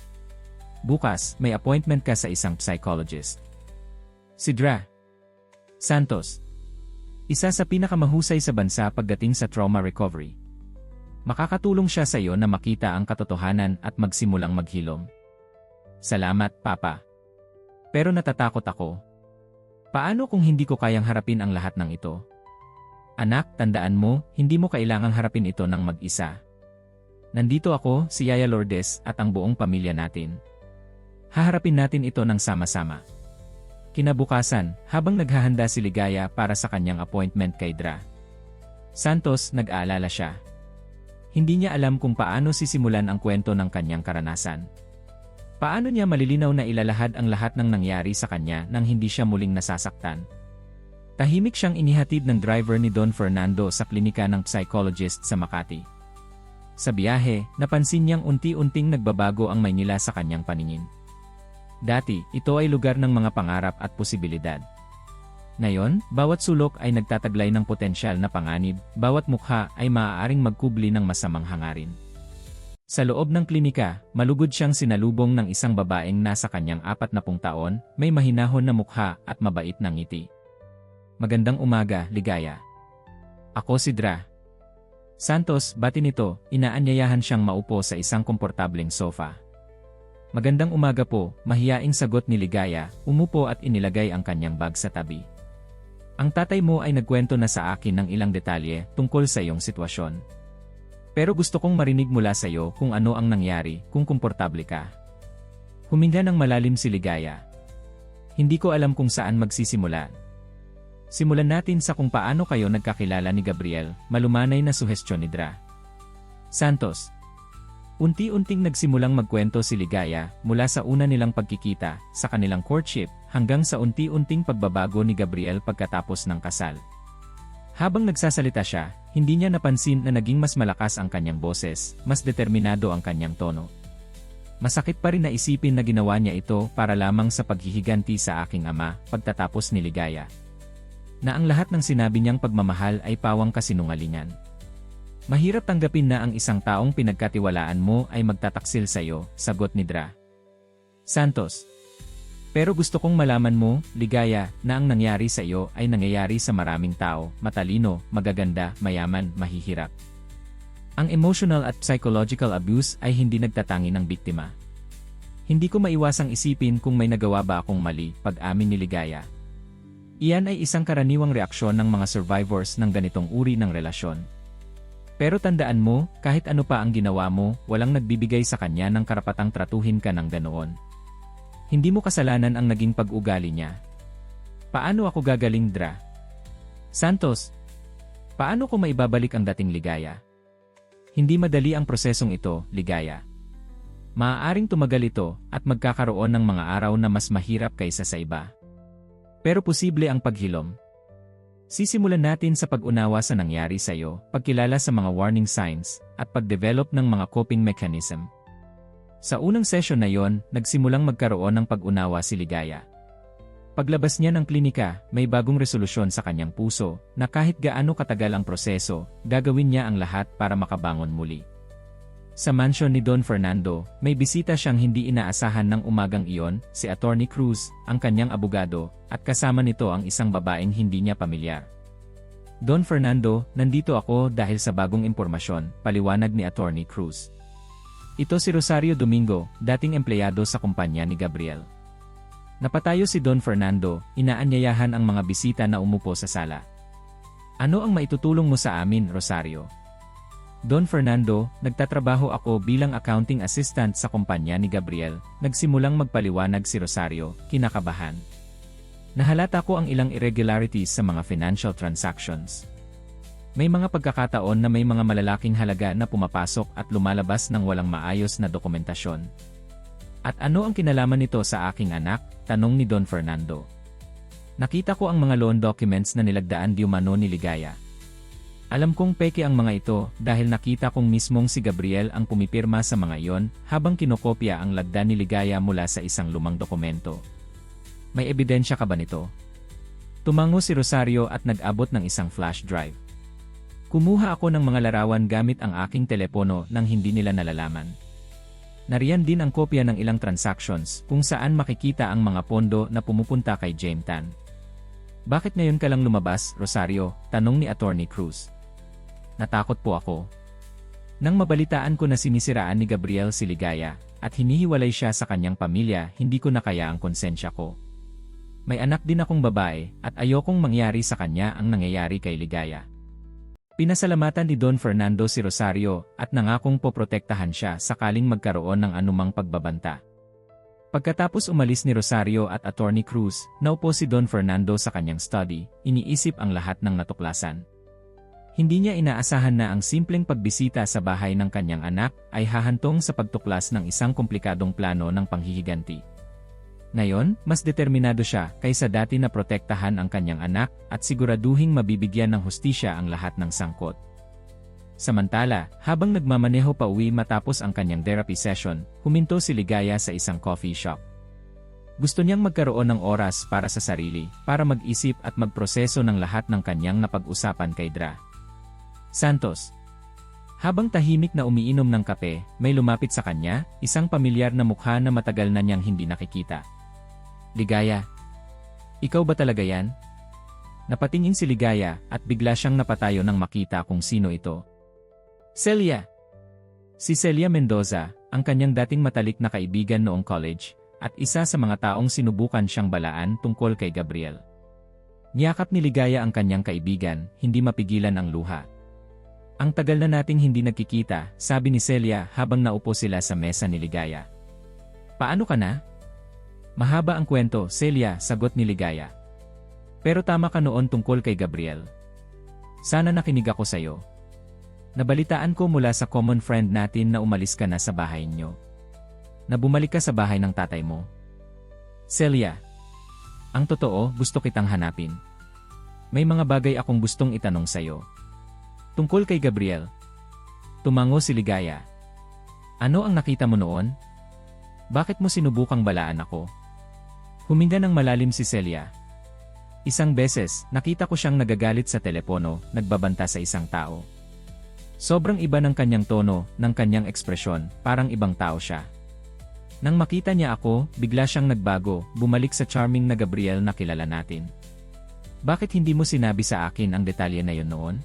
Bukas, may appointment ka sa isang psychologist. Si Dra. Santos. Isa sa pinakamahusay sa bansa pagdating sa trauma recovery. Makakatulong siya sa iyo na makita ang katotohanan at magsimulang maghilom. Salamat, Papa. Pero natatakot ako. Paano kung hindi ko kayang harapin ang lahat ng ito? Anak, tandaan mo, hindi mo kailangang harapin ito ng mag-isa. Nandito ako, si Yaya Lourdes, at ang buong pamilya natin. Haharapin natin ito ng sama-sama. Kinabukasan, habang naghahanda si Ligaya para sa kanyang appointment kay Dra. Santos, nag-aalala siya. Hindi niya alam kung paano sisimulan ang kwento ng kanyang karanasan. Paano niya malilinaw na ilalahad ang lahat ng nangyari sa kanya nang hindi siya muling nasasaktan. Tahimik siyang inihatid ng driver ni Don Fernando sa klinika ng psychologist sa Makati. Sa biyahe, napansin niyang unti-unting nagbabago ang Maynila sa kanyang paningin. Dati, ito ay lugar ng mga pangarap at posibilidad. Ngayon, bawat sulok ay nagtataglay ng potensyal na panganib, bawat mukha ay maaaring magkubli ng masamang hangarin. Sa loob ng klinika, malugod siyang sinalubong ng isang babaeng nasa kanyang 40 taon, may mahinahon na mukha at mabait na ngiti. Magandang umaga, Ligaya. Ako si Dra. Santos, bati nito, inaanyayahan siyang maupo sa isang komportableng sofa. Magandang umaga po, mahiyaing sagot ni Ligaya, umupo at inilagay ang kanyang bag sa tabi. Ang tatay mo ay nagkwento na sa akin ng ilang detalye tungkol sa iyong sitwasyon. Pero gusto kong marinig mula sa iyo kung ano ang nangyari, kung komportable ka. Huminga ng malalim si Ligaya. Hindi ko alam kung saan magsisimula. Simulan natin sa kung paano kayo nagkakilala ni Gabriel, malumanay na suhestyon ni Dra. Santos. Unti-unting nagsimulang magkwento si Ligaya mula sa una nilang pagkikita, sa kanilang courtship, hanggang sa unti-unting pagbabago ni Gabriel pagkatapos ng kasal. Habang nagsasalita siya, hindi niya napansin na naging mas malakas ang kanyang boses, mas determinado ang kanyang tono. Masakit pa rin na isipin na ginawa niya ito para lamang sa paghihiganti sa aking ama, pagtatapos ni Ligaya. Na ang lahat ng sinabi niyang pagmamahal ay pawang kasinungalingan. Mahirap tanggapin na ang isang taong pinagkatiwalaan mo ay magtataksil sa iyo, sagot ni Dra. Santos. Pero gusto kong malaman mo, Ligaya, na ang nangyari sa iyo ay nangyayari sa maraming tao, matalino, magaganda, mayaman, mahihirap. Ang emotional at psychological abuse ay hindi nagtatangi ng biktima. Hindi ko maiwasang isipin kung may nagawa ba akong mali, pag-amin ni Ligaya. Iyan ay isang karaniwang reaksyon ng mga survivors ng ganitong uri ng relasyon. Pero tandaan mo, kahit ano pa ang ginawa mo, walang nagbibigay sa kanya ng karapatang tratuhin ka ng ganoon. Hindi mo kasalanan ang naging pag-ugali niya. Paano ako gagaling, Dra? Santos. Paano ko maibabalik ang dating Ligaya? Hindi madali ang prosesong ito, Ligaya. Maaaring tumagal ito, at magkakaroon ng mga araw na mas mahirap kaysa sa iba. Pero posible ang paghilom. Sisimulan natin sa pag-unawa sa nangyari sa iyo, pagkilala sa mga warning signs, at pag-develop ng mga coping mechanism. Sa unang session na yon, nagsimulang magkaroon ng pag-unawa si Ligaya. Paglabas niya ng klinika, may bagong resolusyon sa kanyang puso, na kahit gaano katagal ang proseso, gagawin niya ang lahat para makabangon muli. Sa mansyon ni Don Fernando, may bisita siyang hindi inaasahan ng umagang iyon, si Attorney Cruz, ang kanyang abogado, at kasama nito ang isang babaeng hindi niya pamilyar. Don Fernando, nandito ako dahil sa bagong impormasyon, paliwanag ni Attorney Cruz. Ito si Rosario Domingo, dating empleyado sa kumpanya ni Gabriel. Napatayo si Don Fernando, inaanyayahan ang mga bisita na umupo sa sala. Ano ang maitutulong mo sa amin, Rosario? Don Fernando, nagtatrabaho ako bilang accounting assistant sa kumpanya ni Gabriel, nagsimulang magpaliwanag si Rosario, kinakabahan. Nahalata ko ang ilang irregularities sa mga financial transactions. May mga pagkakataon na may mga malalaking halaga na pumapasok at lumalabas ng walang maayos na dokumentasyon. At ano ang kinalaman nito sa aking anak? Tanong ni Don Fernando. Nakita ko ang mga loan documents na nilagdaan di umano ni Ligaya. Alam kong peke ang mga ito dahil nakita kong mismong si Gabriel ang pumipirma sa mga iyon habang kinokopya ang lagda ni Ligaya mula sa isang lumang dokumento. May ebidensya ka ba nito? Tumango si Rosario at nag-abot ng isang flash drive. Kumuha ako ng mga larawan gamit ang aking telepono nang hindi nila nalalaman. Nariyan din ang kopya ng ilang transactions kung saan makikita ang mga pondo na pumupunta kay James Tan. Bakit ngayon ka lang lumabas, Rosario? Tanong ni Attorney Cruz. Natakot po ako. Nang mabalitaan ko na sinisiraan ni Gabriel si Ligaya at hinihiwalay siya sa kanyang pamilya, hindi ko nakaya ang konsensya ko. May anak din akong babae at ayokong mangyari sa kanya ang nangyayari kay Ligaya. Pinasalamatan ni Don Fernando si Rosario at nangakong poprotektahan siya sakaling magkaroon ng anumang pagbabanta. Pagkatapos umalis ni Rosario at Attorney Cruz, naupo si Don Fernando sa kanyang study, iniisip ang lahat ng natuklasan. Hindi niya inaasahan na ang simpleng pagbisita sa bahay ng kanyang anak ay hahantong sa pagtuklas ng isang komplikadong plano ng panghihiganti. Ngayon, mas determinado siya kaysa dati na protektahan ang kanyang anak at siguraduhing mabibigyan ng hustisya ang lahat ng sangkot. Samantala, habang nagmamaneho pa uwi matapos ang kanyang therapy session, huminto si Ligaya sa isang coffee shop. Gusto niyang magkaroon ng oras para sa sarili, para mag-isip at magproseso ng lahat ng kanyang napag-usapan kay Dra. Santos. Habang tahimik na umiinom ng kape, may lumapit sa kanya, isang pamilyar na mukha na matagal na niyang hindi nakikita. Ligaya. Ikaw ba talaga yan? Napatingin si Ligaya at bigla siyang napatayo nang makita kung sino ito. Celia. Si Celia Mendoza, ang kanyang dating matalik na kaibigan noong college, at isa sa mga taong sinubukan siyang balaan tungkol kay Gabriel. Niyakap ni Ligaya ang kanyang kaibigan, hindi mapigilan ang luha. Ang tagal na nating hindi nagkikita, sabi ni Celia habang naupo sila sa mesa ni Ligaya. Paano ka na? Mahaba ang kwento, Celia, sagot ni Ligaya. Pero tama ka noon tungkol kay Gabriel. Sana nakinig ako sa'yo. Nabalitaan ko mula sa common friend natin na umalis ka na sa bahay niyo. Na bumalik ka sa bahay ng tatay mo. Celia. Ang totoo, gusto kitang hanapin. May mga bagay akong gustong itanong sa'yo. Tungkol kay Gabriel. Tumango si Ligaya. Ano ang nakita mo noon? Bakit mo sinubukang balaan ako? Huminga ng malalim si Celia. Isang beses, nakita ko siyang nagagalit sa telepono, nagbabanta sa isang tao. Sobrang iba ng kanyang tono, ng kanyang ekspresyon, parang ibang tao siya. Nang makita niya ako, bigla siyang nagbago, bumalik sa charming na Gabriel na kilala natin. Bakit hindi mo sinabi sa akin ang detalye na yon noon?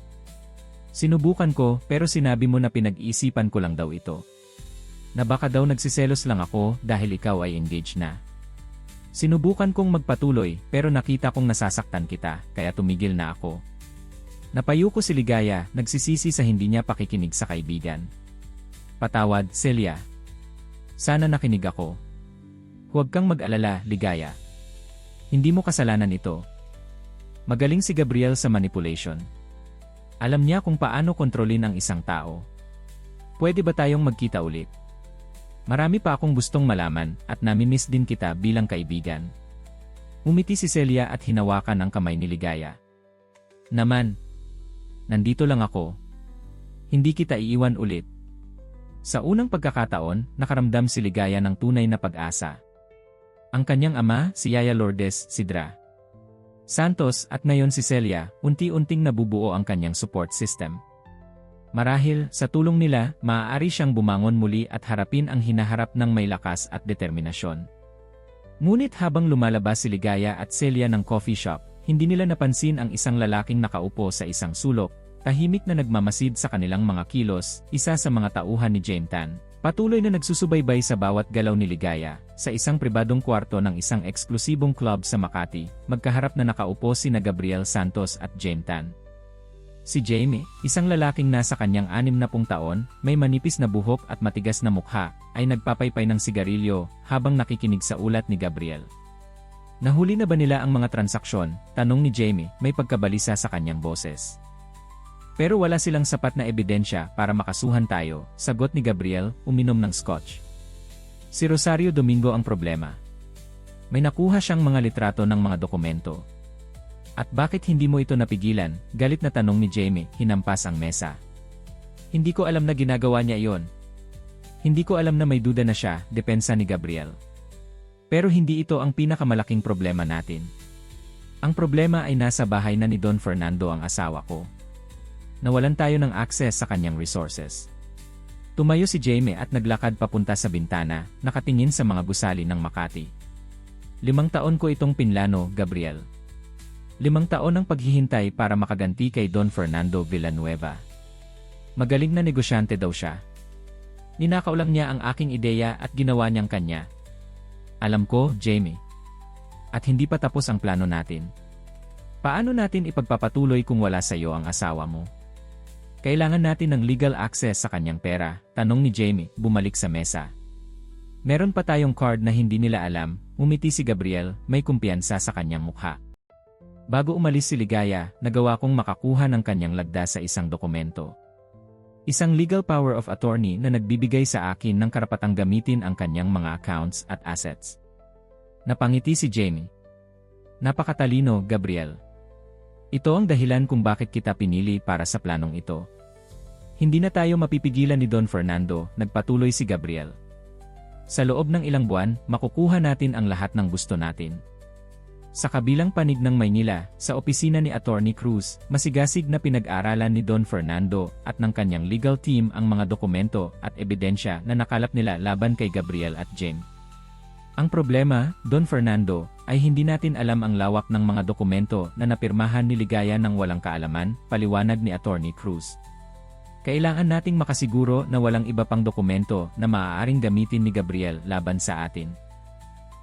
Sinubukan ko, pero sinabi mo na pinag-iisipan ko lang daw ito. Na baka daw nagsiselos lang ako dahil ikaw ay engaged na. Sinubukan kong magpatuloy, pero nakita kong nasasaktan kita, kaya tumigil na ako. Napayo ko si Ligaya, nagsisisi sa hindi niya pakikinig sa kaibigan. Patawad, Celia. Sana nakinig ako. Huwag kang mag-alala, Ligaya. Hindi mo kasalanan ito. Magaling si Gabriel sa manipulation. Alam niya kung paano kontrolin ang isang tao. Pwede ba tayong magkita ulit? Marami pa akong gustong malaman at namimiss din kita bilang kaibigan. Umiti si Celia at hinawakan ang kamay ni Ligaya. Naman. Nandito lang ako. Hindi kita iiwan ulit. Sa unang pagkakataon, nakaramdam si Ligaya ng tunay na pag-asa. Ang kanyang ama, si Yaya Lourdes, si Dra. Santos at ngayon si Celia, unti-unting nabubuo ang kanyang support system. Marahil, sa tulong nila, maaari siyang bumangon muli at harapin ang hinaharap ng may lakas at determinasyon. Ngunit habang lumalabas si Ligaya at Celia ng coffee shop, hindi nila napansin ang isang lalaking nakaupo sa isang sulok, tahimik na nagmamasid sa kanilang mga kilos, isa sa mga tauhan ni James Tan. Patuloy na nagsusubaybay sa bawat galaw ni Ligaya, sa isang pribadong kwarto ng isang eksklusibong club sa Makati, magkaharap na nakaupo sina Gabriel Santos at James Tan. Si Jamie, isang lalaking nasa kanyang 60 taon, may manipis na buhok at matigas na mukha, ay nagpapaypay ng sigarilyo habang nakikinig sa ulat ni Gabriel. Nahuli na ba nila ang mga transaksyon? Tanong ni Jamie, may pagkabalisa sa kanyang boses. Pero wala silang sapat na ebidensya para makasuhan tayo, sagot ni Gabriel, uminom ng scotch. Si Rosario Domingo ang problema. May nakuha siyang mga litrato ng mga dokumento. At bakit hindi mo ito napigilan? Galit na tanong ni Jamie, hinampas ang mesa. Hindi ko alam na ginagawa niya iyon. Hindi ko alam na may duda na siya, depensa ni Gabriel. Pero hindi ito ang pinakamalaking problema natin. Ang problema ay nasa bahay na ni Don Fernando ang asawa ko. Nawalan tayo ng access sa kanyang resources. Tumayo si Jamie at naglakad papunta sa bintana, nakatingin sa mga gusali ng Makati. 5 taon ko itong pinlano, Gabriel. 5 taon ang paghihintay para makaganti kay Don Fernando Villanueva. Magaling na negosyante daw siya. Ninakaw lang niya ang aking ideya at ginawa niyang kanya. Alam ko, Jamie. At hindi pa tapos ang plano natin. Paano natin ipagpapatuloy kung wala sa iyo ang asawa mo? Kailangan natin ng legal access sa kanyang pera, tanong ni Jamie, bumalik sa mesa. Meron pa tayong card na hindi nila alam, umiti si Gabriel, may kumpiyansa sa kanyang mukha. Bago umalis si Ligaya, nagawa kong makakuha ng kanyang lagda sa isang dokumento. Isang legal power of attorney na nagbibigay sa akin ng karapatang gamitin ang kanyang mga accounts at assets. Napangiti si Jamie. Napakatalino, Gabriel. Ito ang dahilan kung bakit kita pinili para sa planong ito. Hindi na tayo mapipigilan ni Don Fernando, nagpatuloy si Gabriel. Sa loob ng ilang buwan, makukuha natin ang lahat ng gusto natin. Sa kabilang panig ng Maynila, sa opisina ni Attorney Cruz, masigasig na pinag-aralan ni Don Fernando at ng kanyang legal team ang mga dokumento at ebidensya na nakalap nila laban kay Gabriel at Jamie. Ang problema, Don Fernando, ay hindi natin alam ang lawak ng mga dokumento na napirmahan ni Ligaya ng walang kaalaman, paliwanag ni Attorney Cruz. Kailangan nating makasiguro na walang iba pang dokumento na maaaring gamitin ni Gabriel laban sa atin.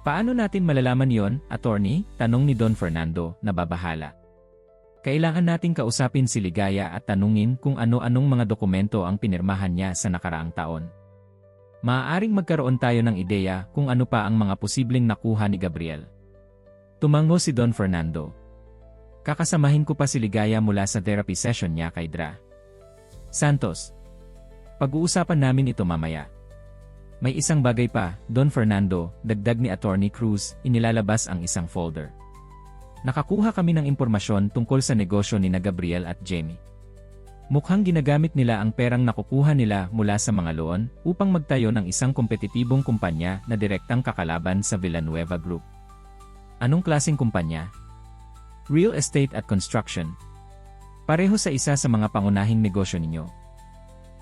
Paano natin malalaman yon, attorney? Tanong ni Don Fernando, nababahala. Kailangan nating kausapin si Ligaya at tanungin kung ano-anong mga dokumento ang pinirmahan niya sa nakaraang taon. Maaaring magkaroon tayo ng ideya kung ano pa ang mga posibleng nakuha ni Gabriel. Tumango si Don Fernando. Kakasamahin ko pa si Ligaya mula sa therapy session niya kay Dra. Santos. Pag-uusapan namin ito mamaya. May isang bagay pa, Don Fernando, dagdag ni Attorney Cruz, inilalabas ang isang folder. Nakakuha kami ng impormasyon tungkol sa negosyo ni na Gabriel at Jamie. Mukhang ginagamit nila ang perang nakukuha nila mula sa mga loan upang magtayo ng isang kompetitibong kumpanya na direktang kakalaban sa Villanueva Group. Anong klaseng kumpanya? Real estate at construction. Pareho sa isa sa mga pangunahing negosyo ninyo.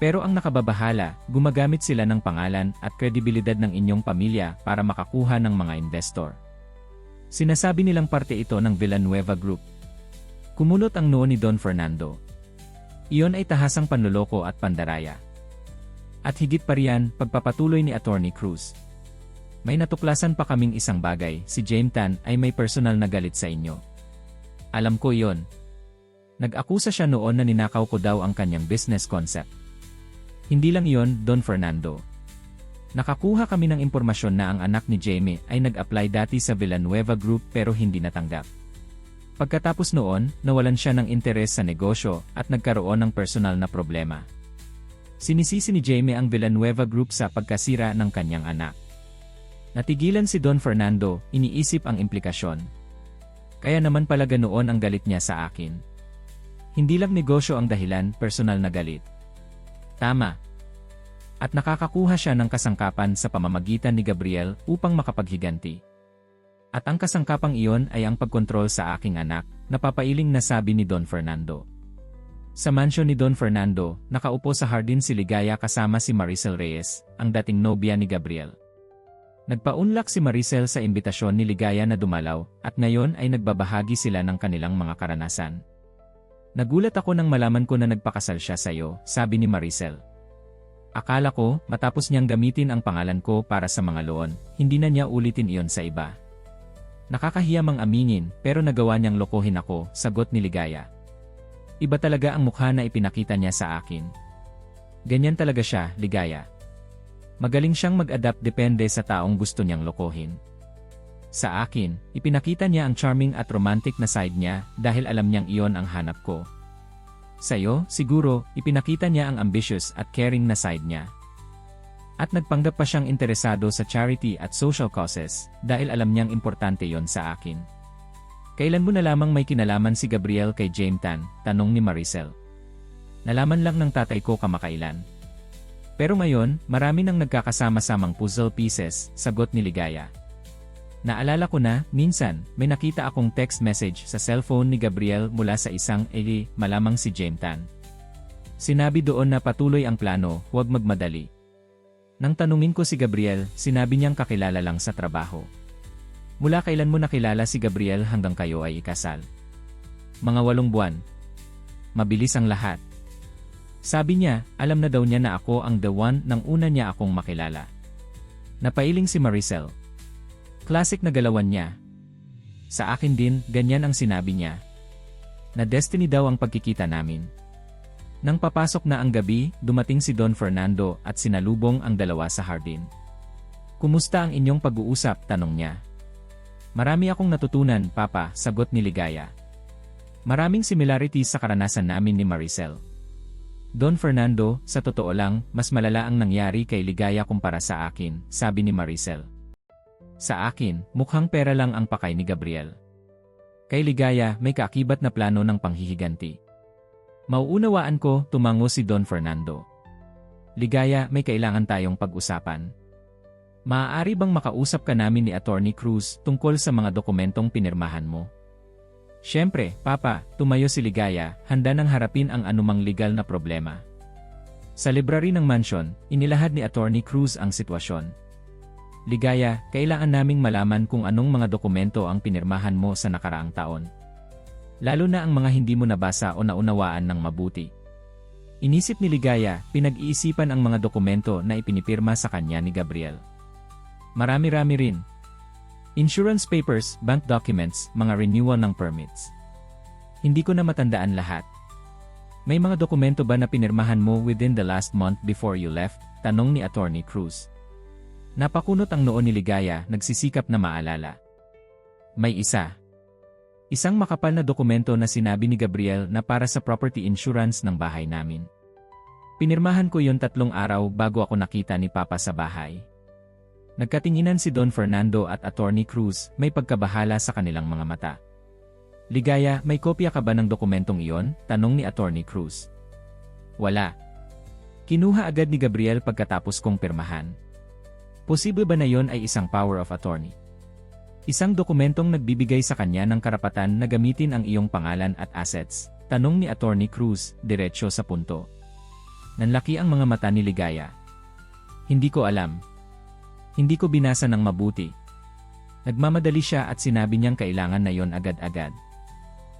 Pero ang nakababahala, gumagamit sila ng pangalan at kredibilidad ng inyong pamilya para makakuha ng mga investor. Sinasabi nilang parte ito ng Villanueva Group. Kumulot ang noo ni Don Fernando. Iyon ay tahasang panloloko at pandaraya. At higit pa riyan, pagpapatuloy ni Attorney Cruz. May natuklasan pa kaming isang bagay, si James Tan ay may personal na galit sa inyo. Alam ko iyon. Nag-akusa siya noon na ninakaw ko daw ang kanyang business concept. Hindi lang iyon, Don Fernando. Nakakuha kami ng impormasyon na ang anak ni Jamie ay nag-apply dati sa Villanueva Group pero hindi natanggap. Pagkatapos noon, nawalan siya ng interes sa negosyo at nagkaroon ng personal na problema. Sinisisi ni Jamie ang Villanueva Group sa pagkasira ng kanyang anak. Natigilan si Don Fernando, iniisip ang implikasyon. Kaya naman pala ganoon ang galit niya sa akin. Hindi lang negosyo ang dahilan, personal na galit. Tama. At nakakakuha siya ng kasangkapan sa pamamagitan ni Gabriel upang makapaghiganti. At ang kasangkapang iyon ay ang pagkontrol sa aking anak, napapailing na sabi ni Don Fernando. Sa mansyon ni Don Fernando, nakaupo sa hardin si Ligaya kasama si Maricel Reyes, ang dating nobya ni Gabriel. Nagpaunlak si Maricel sa imbitasyon ni Ligaya na dumalaw, at ngayon ay nagbabahagi sila ng kanilang mga karanasan. Nagulat ako nang malaman ko na nagpakasal siya sa iyo, sabi ni Maricel. Akala ko, matapos niyang gamitin ang pangalan ko para sa mga loan, hindi na niya ulitin iyon sa iba. Nakakahiya mang aminin, pero nagawa niyang lokohin ako, sagot ni Ligaya. Iba talaga ang mukha na ipinakita niya sa akin. Ganyan talaga siya, Ligaya. Magaling siyang mag-adapt depende sa taong gusto niyang lokohin. Sa akin, ipinakita niya ang charming at romantic na side niya dahil alam niyang iyon ang hanap ko. Sa'yo, siguro, ipinakita niya ang ambitious at caring na side niya. At nagpanggap pa siyang interesado sa charity at social causes dahil alam niyang importante yon sa akin. Kailan mo nalamang may kinalaman si Gabriel kay Jane Tan? Tanong ni Maricel. Nalaman lang ng tatay ko kamakailan. Pero ngayon, marami nang nagkakasama-samang puzzle pieces, sagot ni Ligaya. Naalala ko na, minsan, may nakita akong text message sa cellphone ni Gabriel mula sa isang malamang si Jane Tan. Sinabi doon na patuloy ang plano, huwag magmadali. Nang tanungin ko si Gabriel, sinabi niyang kakilala lang sa trabaho. Mula kailan mo nakilala si Gabriel hanggang kayo ay ikasal? Mga 8 buwan. Mabilis ang lahat. Sabi niya, alam na daw niya na ako ang the one nang una niya akong makilala. Napailing si Maricel. Classic na galawan niya. Sa akin din, ganyan ang sinabi niya. Na destiny daw ang pagkikita namin. Nang papasok na ang gabi, dumating si Don Fernando at sinalubong ang dalawa sa hardin. Kumusta ang inyong pag-uusap? Tanong niya. Marami akong natutunan, Papa, sagot ni Ligaya. Maraming similarities sa karanasan namin ni Maricel. Don Fernando, sa totoo lang, mas malala ang nangyari kay Ligaya kumpara sa akin, sabi ni Maricel. Sa akin, mukhang pera lang ang pakay ni Gabriel. Kay Ligaya, may kaakibat na plano ng panghihiganti. Mauunawaan ko, tumango si Don Fernando. Ligaya, may kailangan tayong pag-usapan. Maaari bang makausap ka namin ni Attorney Cruz tungkol sa mga dokumentong pinirmahan mo? Siyempre, Papa, tumayo si Ligaya, handa nang harapin ang anumang legal na problema. Sa library ng mansion, inilahad ni Attorney Cruz ang sitwasyon. Ligaya, kailangan naming malaman kung anong mga dokumento ang pinirmahan mo sa nakaraang taon. Lalo na ang mga hindi mo nabasa o naunawaan ng mabuti. Inisip ni Ligaya, pinag-iisipan ang mga dokumento na ipinipirma sa kanya ni Gabriel. Marami-rami rin. Insurance papers, bank documents, mga renewal ng permits. Hindi ko na matandaan lahat. May mga dokumento ba na pinirmahan mo within the last month before you left? Tanong ni Attorney Cruz. Napakunot ang noo ni Ligaya, nagsisikap na maalala. May isa. Isang makapal na dokumento na sinabi ni Gabriel na para sa property insurance ng bahay namin. Pinirmahan ko yon 3 araw bago ako nakita ni Papa sa bahay. Nagkatinginan si Don Fernando at Attorney Cruz, may pagkabahala sa kanilang mga mata. Ligaya, may kopya ka ba ng dokumentong iyon? Tanong ni Attorney Cruz. Wala. Kinuha agad ni Gabriel pagkatapos kong pirmahan. Posible ba na yon ay isang power of attorney? Isang dokumentong nagbibigay sa kanya ng karapatan na gamitin ang iyong pangalan at assets? Tanong ni Attorney Cruz, diretsyo sa punto. Nanlaki ang mga mata ni Ligaya. Hindi ko alam. Hindi ko binasa ng mabuti. Nagmamadali siya at sinabi niyang kailangan na yon agad-agad.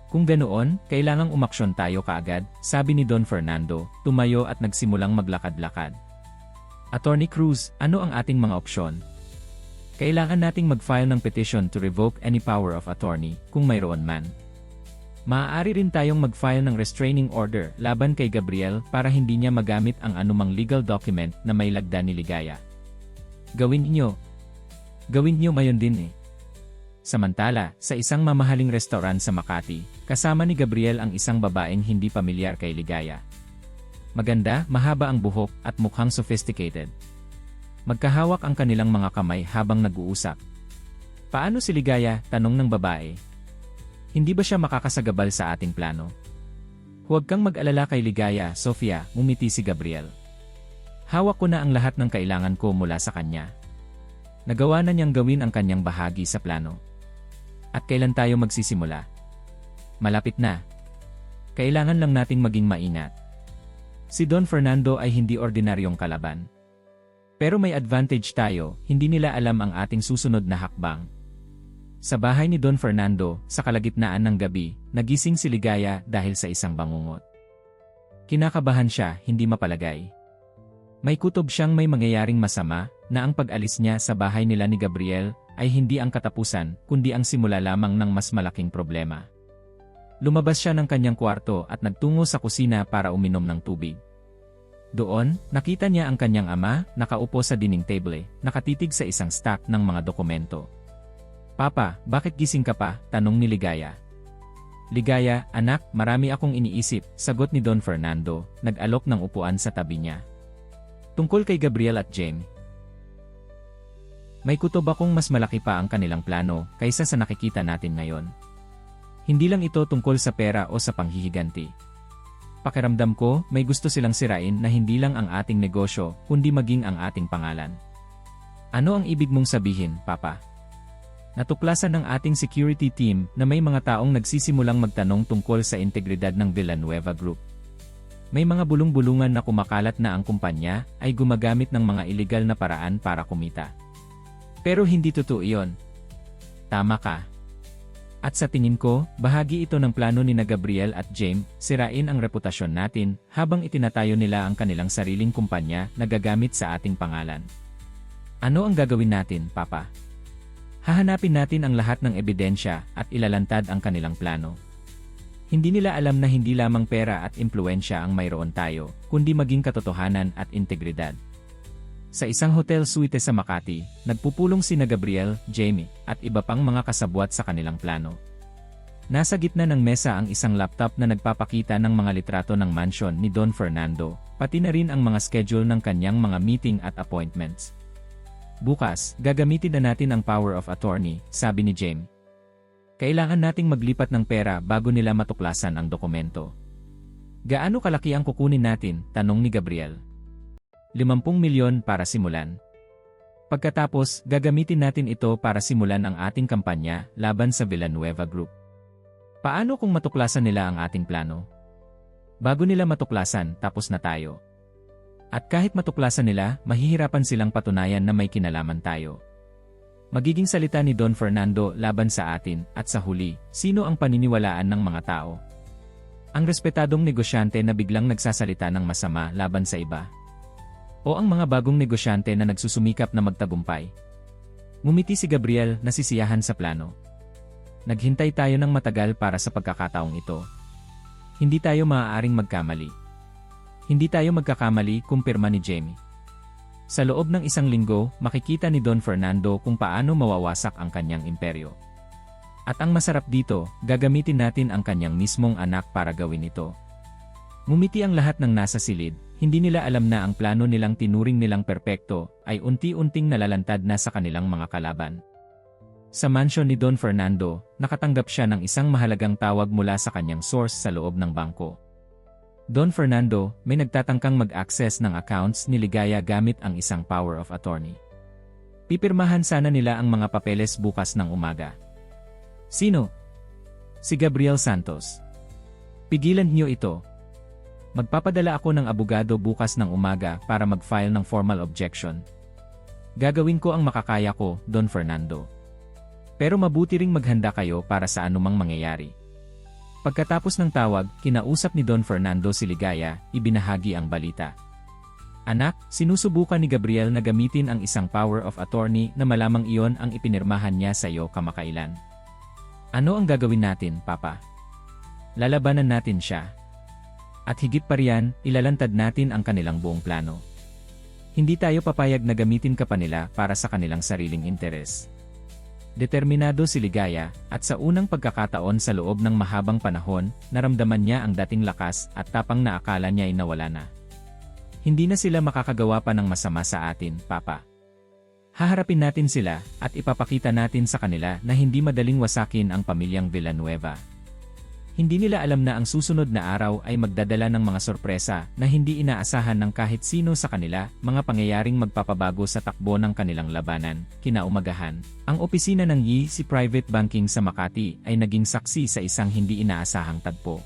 Kung ganoon, kailangang umaksyon tayo kaagad, sabi ni Don Fernando, tumayo at nagsimulang maglakad-lakad. Attorney Cruz, ano ang ating mga opsyon? Kailangan nating mag-file ng petition to revoke any power of attorney, kung mayroon man. Maaari rin tayong mag-file ng restraining order laban kay Gabriel para hindi niya magamit ang anumang legal document na may lagda ni Ligaya. Gawin niyo mayon din eh. Samantala, sa isang mamahaling restaurant sa Makati, kasama ni Gabriel ang isang babaeng hindi pamilyar kay Ligaya. Maganda, mahaba ang buhok at mukhang sophisticated. Magkahawak ang kanilang mga kamay habang nag-uusap. Paano si Ligaya? Tanong ng babae. Hindi ba siya makakasagabal sa ating plano? Huwag kang mag-alala kay Ligaya, Sofia, umiti si Gabriel. Hawak ko na ang lahat ng kailangan ko mula sa kanya. Nagawa na niyang gawin ang kanyang bahagi sa plano. At kailan tayo magsisimula? Malapit na. Kailangan lang nating maging maingat. Si Don Fernando ay hindi ordinaryong kalaban. Pero may advantage tayo, hindi nila alam ang ating susunod na hakbang. Sa bahay ni Don Fernando, sa kalagitnaan ng gabi, nagising si Ligaya dahil sa isang bangungot. Kinakabahan siya, hindi mapalagay. May kutob siyang may mangyayaring masama, na ang pag-alis niya sa bahay nila ni Gabriel ay hindi ang katapusan, kundi ang simula lamang ng mas malaking problema. Lumabas siya ng kanyang kwarto at nagtungo sa kusina para uminom ng tubig. Doon, nakita niya ang kanyang ama, nakaupo sa dining table, nakatitig sa isang stack ng mga dokumento. Papa, bakit gising ka pa? Tanong ni Ligaya. Ligaya, anak, marami akong iniisip, sagot ni Don Fernando, nag-alok ng upuan sa tabi niya. Tungkol kay Gabriel at Jane. May kutob akong mas malaki pa ang kanilang plano kaysa sa nakikita natin ngayon. Hindi lang ito tungkol sa pera o sa panghihiganti. Pakiramdam ko, may gusto silang sirain na hindi lang ang ating negosyo, kundi maging ang ating pangalan. Ano ang ibig mong sabihin, Papa? Natuklasan ng ating security team na may mga taong nagsisimulang magtanong tungkol sa integridad ng Villanueva Group. May mga bulong-bulungan na kumakalat na ang kumpanya ay gumagamit ng mga iligal na paraan para kumita. Pero hindi totoo iyon. Tama ka. At sa tingin ko, bahagi ito ng plano ni na Gabriel at Jaime, sirain ang reputasyon natin habang itinatayo nila ang kanilang sariling kumpanya na gagamit sa ating pangalan. Ano ang gagawin natin, Papa? Hahanapin natin ang lahat ng ebidensya at ilalantad ang kanilang plano. Hindi nila alam na hindi lamang pera at impluensya ang mayroon tayo, kundi maging katotohanan at integridad. Sa isang hotel suite sa Makati, nagpupulong sina Gabriel, Jaime, at iba pang mga kasabwat sa kanilang plano. Nasa gitna ng mesa ang isang laptop na nagpapakita ng mga litrato ng mansion ni Don Fernando, pati na rin ang mga schedule ng kanyang mga meeting at appointments. Bukas, gagamitin na natin ang power of attorney, sabi ni Jaime. Kailangan nating maglipat ng pera bago nila matuklasan ang dokumento. Gaano kalaki ang kukunin natin? Tanong ni Gabriel. 50 milyon para simulan. Pagkatapos, gagamitin natin ito para simulan ang ating kampanya laban sa Villanueva Group. Paano kung matuklasan nila ang ating plano? Bago nila matuklasan, tapos na tayo. At kahit matuklasan nila, mahihirapan silang patunayan na may kinalaman tayo. Magiging salita ni Don Fernando laban sa atin, at sa huli, sino ang paniniwalaan ng mga tao? Ang respetadong negosyante na biglang nagsasalita ng masama laban sa iba? O ang mga bagong negosyante na nagsusumikap na magtagumpay? Ngumiti si Gabriel, nasisiyahan sa plano. Naghintay tayo ng matagal para sa pagkakataong ito. Hindi tayo maaaring magkamali. Hindi tayo magkakamali, kumpirma ni Jaime. Sa loob ng isang linggo, makikita ni Don Fernando kung paano mawawasak ang kanyang imperyo. At ang masarap dito, gagamitin natin ang kanyang mismong anak para gawin ito. Ngumiti ang lahat ng nasa silid, hindi nila alam na ang plano nilang tinuring nilang perpekto ay unti-unting nalalantad na sa kanilang mga kalaban. Sa mansion ni Don Fernando, nakatanggap siya ng isang mahalagang tawag mula sa kanyang source sa loob ng bangko. Don Fernando, may nagtatangkang mag-access ng accounts ni Ligaya gamit ang isang power of attorney. Pipirmahan sana nila ang mga papeles bukas ng umaga. Sino? Si Gabriel Santos. Pigilan niyo ito. Magpapadala ako ng abogado bukas ng umaga para mag-file ng formal objection. Gagawin ko ang makakaya ko, Don Fernando. Pero mabuti ring maghanda kayo para sa anumang mangyayari. Pagkatapos ng tawag, kinausap ni Don Fernando si Ligaya, ibinahagi ang balita. Anak, sinusubukan ni Gabriel na gamitin ang isang power of attorney na malamang iyon ang ipinirmahan niya sa iyo kamakailan. Ano ang gagawin natin, Papa? Lalabanan natin siya. At higit pa riyan, ilalantad natin ang kanilang buong plano. Hindi tayo papayag na gamitin ka pa nila para sa kanilang sariling interes. Determinado si Ligaya, at sa unang pagkakataon sa loob ng mahabang panahon, naramdaman niya ang dating lakas at tapang na akala niya ay nawala na. Hindi na sila makakagawa pa ng masama sa atin, Papa. Haharapin natin sila, at ipapakita natin sa kanila na hindi madaling wasakin ang pamilyang Villanueva. Hindi nila alam na ang susunod na araw ay magdadala ng mga sorpresa na hindi inaasahan ng kahit sino sa kanila, mga pangyayaring magpapabago sa takbo ng kanilang labanan. Kinaumagahan, ang opisina ng YC Private Banking sa Makati ay naging saksi sa isang hindi inaasahang tagpo.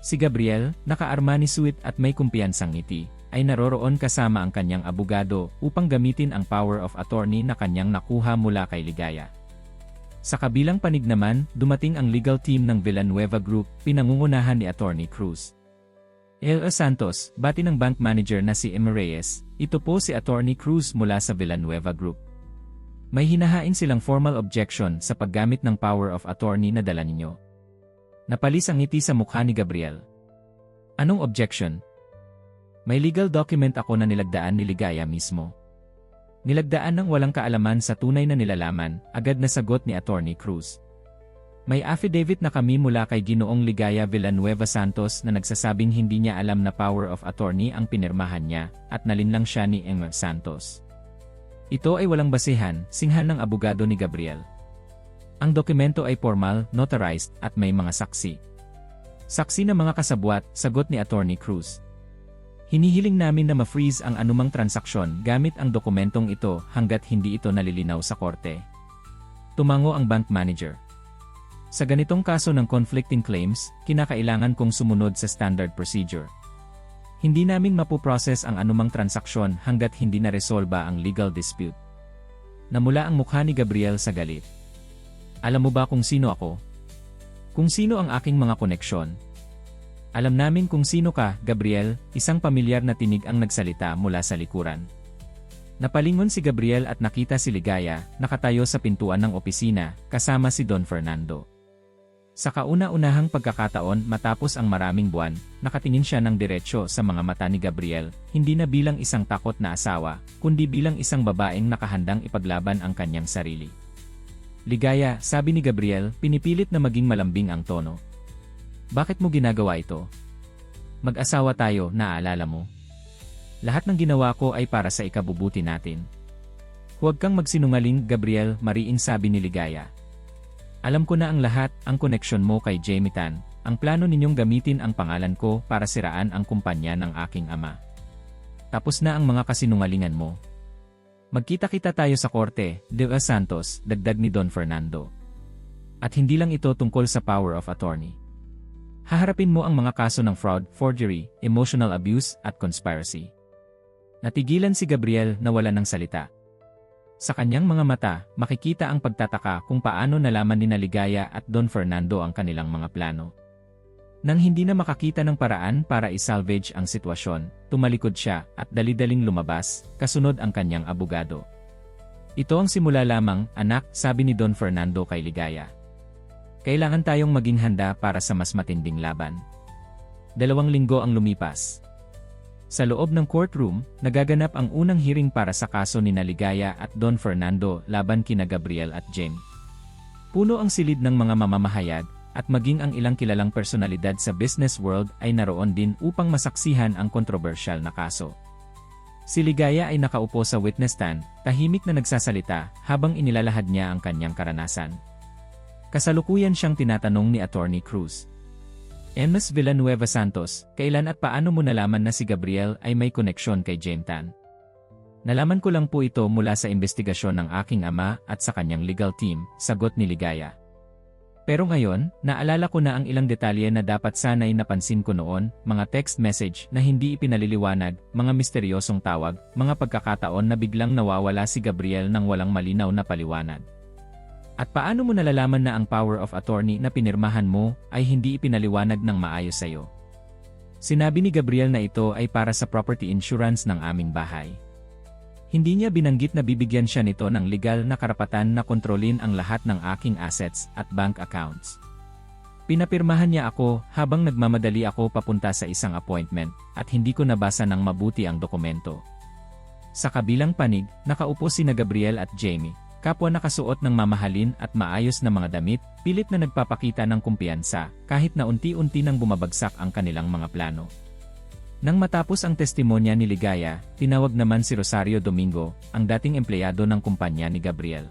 Si Gabriel, naka-Armani suit at may kumpiyansang ngiti, ay naroroon kasama ang kanyang abogado upang gamitin ang power of attorney na kanyang nakuha mula kay Ligaya. Sa kabilang panig naman, dumating ang legal team ng Villanueva Group, pinangungunahan ni Attorney Cruz. L.A. Santos, bati ng bank manager na si M. Reyes, ito po si Attorney Cruz mula sa Villanueva Group. May hinahain silang formal objection sa paggamit ng power of attorney na dala ninyo. Napalis ang ngiti sa mukha ni Gabriel. Anong objection? May legal document ako na nilagdaan ni Ligaya mismo. Nilagdaan ng walang kaalaman sa tunay na nilalaman, agad na sagot ni Attorney Cruz. May affidavit na kami mula kay Ginoong Ligaya Villanueva Santos na nagsasabing hindi niya alam na power of attorney ang pinirmahan niya, at nalinlang siya ni M. Santos. Ito ay walang basehan, singhan ng abogado ni Gabriel. Ang dokumento ay formal, notarized, at may mga saksi. Saksi na mga kasabwat, sagot ni Attorney Cruz. Hinihiling namin na ma-freeze ang anumang transaksyon gamit ang dokumentong ito hanggat hindi ito nalilinaw sa korte. Tumango ang bank manager. Sa ganitong kaso ng conflicting claims, kinakailangan kong sumunod sa standard procedure. Hindi namin mapoprocess ang anumang transaksyon hanggat hindi na-resolba ang legal dispute. Namula ang mukha ni Gabriel sa galit. Alam mo ba kung sino ako? Kung sino ang aking mga koneksyon? Alam namin kung sino ka, Gabriel, isang pamilyar na tinig ang nagsalita mula sa likuran. Napalingon si Gabriel at nakita si Ligaya, nakatayo sa pintuan ng opisina, kasama si Don Fernando. Sa kauna-unahang pagkakataon matapos ang maraming buwan, nakatingin siya ng diretsyo sa mga mata ni Gabriel, hindi na bilang isang takot na asawa, kundi bilang isang babaeng nakahandang ipaglaban ang kanyang sarili. Ligaya, sabi ni Gabriel, pinipilit na maging malambing ang tono. Bakit mo ginagawa ito? Mag-asawa tayo, naaalala mo? Lahat ng ginawa ko ay para sa ikabubuti natin. Huwag kang magsinungaling, Gabriel, mariin sabi ni Ligaya. Alam ko na ang lahat, ang koneksyon mo kay Jamie Tan, ang plano ninyong gamitin ang pangalan ko para siraan ang kumpanya ng aking ama. Tapos na ang mga kasinungalingan mo. Magkita-kita tayo sa korte, De Los Santos, dagdag ni Don Fernando. At hindi lang ito tungkol sa power of attorney. Haharapin mo ang mga kaso ng fraud, forgery, emotional abuse, at conspiracy. Natigilan si Gabriel na wala ng salita. Sa kanyang mga mata, makikita ang pagtataka kung paano nalaman ni Ligaya at Don Fernando ang kanilang mga plano. Nang hindi na makakita ng paraan para isalvage ang sitwasyon, tumalikod siya at dali-daling lumabas, kasunod ang kanyang abogado. Ito ang simula lamang, anak, sabi ni Don Fernando kay Ligaya. Kailangan tayong maging handa para sa mas matinding laban. 2 linggo ang lumipas. Sa loob ng courtroom, nagaganap ang unang hearing para sa kaso ni Ligaya at Don Fernando laban kina Gabriel at Jamie. Puno ang silid ng mga mamamahayag, at maging ang ilang kilalang personalidad sa business world ay naroon din upang masaksihan ang kontrobersyal na kaso. Si Ligaya ay nakaupo sa witness stand, tahimik na nagsasalita habang inilalahad niya ang kanyang karanasan. Kasalukuyan siyang tinatanong ni Attorney Cruz. Ms. Villanueva Santos, kailan at paano mo nalaman na si Gabriel ay may koneksyon kay Jamie Tan? Nalaman ko lang po ito mula sa investigasyon ng aking ama at sa kanyang legal team, sagot ni Ligaya. Pero ngayon, naalala ko na ang ilang detalye na dapat sana'y napansin ko noon, mga text message na hindi ipinaliliwanag, mga misteryosong tawag, mga pagkakataon na biglang nawawala si Gabriel nang walang malinaw na paliwanag. At paano mo nalalaman na ang power of attorney na pinirmahan mo ay hindi ipinaliwanag ng maayos sa iyo? Sinabi ni Gabriel na ito ay para sa property insurance ng aming bahay. Hindi niya binanggit na bibigyan siya nito ng legal na karapatan na kontrolin ang lahat ng aking assets at bank accounts. Pinapirmahan niya ako habang nagmamadali ako papunta sa isang appointment at hindi ko nabasa ng mabuti ang dokumento. Sa kabilang panig, nakaupo sina Gabriel at Jamie, kapwa nakasuot ng mamahalin at maayos na mga damit, pilit na nagpapakita ng kumpiyansa kahit na unti-unti nang bumabagsak ang kanilang mga plano. Nang matapos ang testimonya ni Ligaya, tinawag naman si Rosario Domingo, ang dating empleyado ng kumpanya ni Gabriel.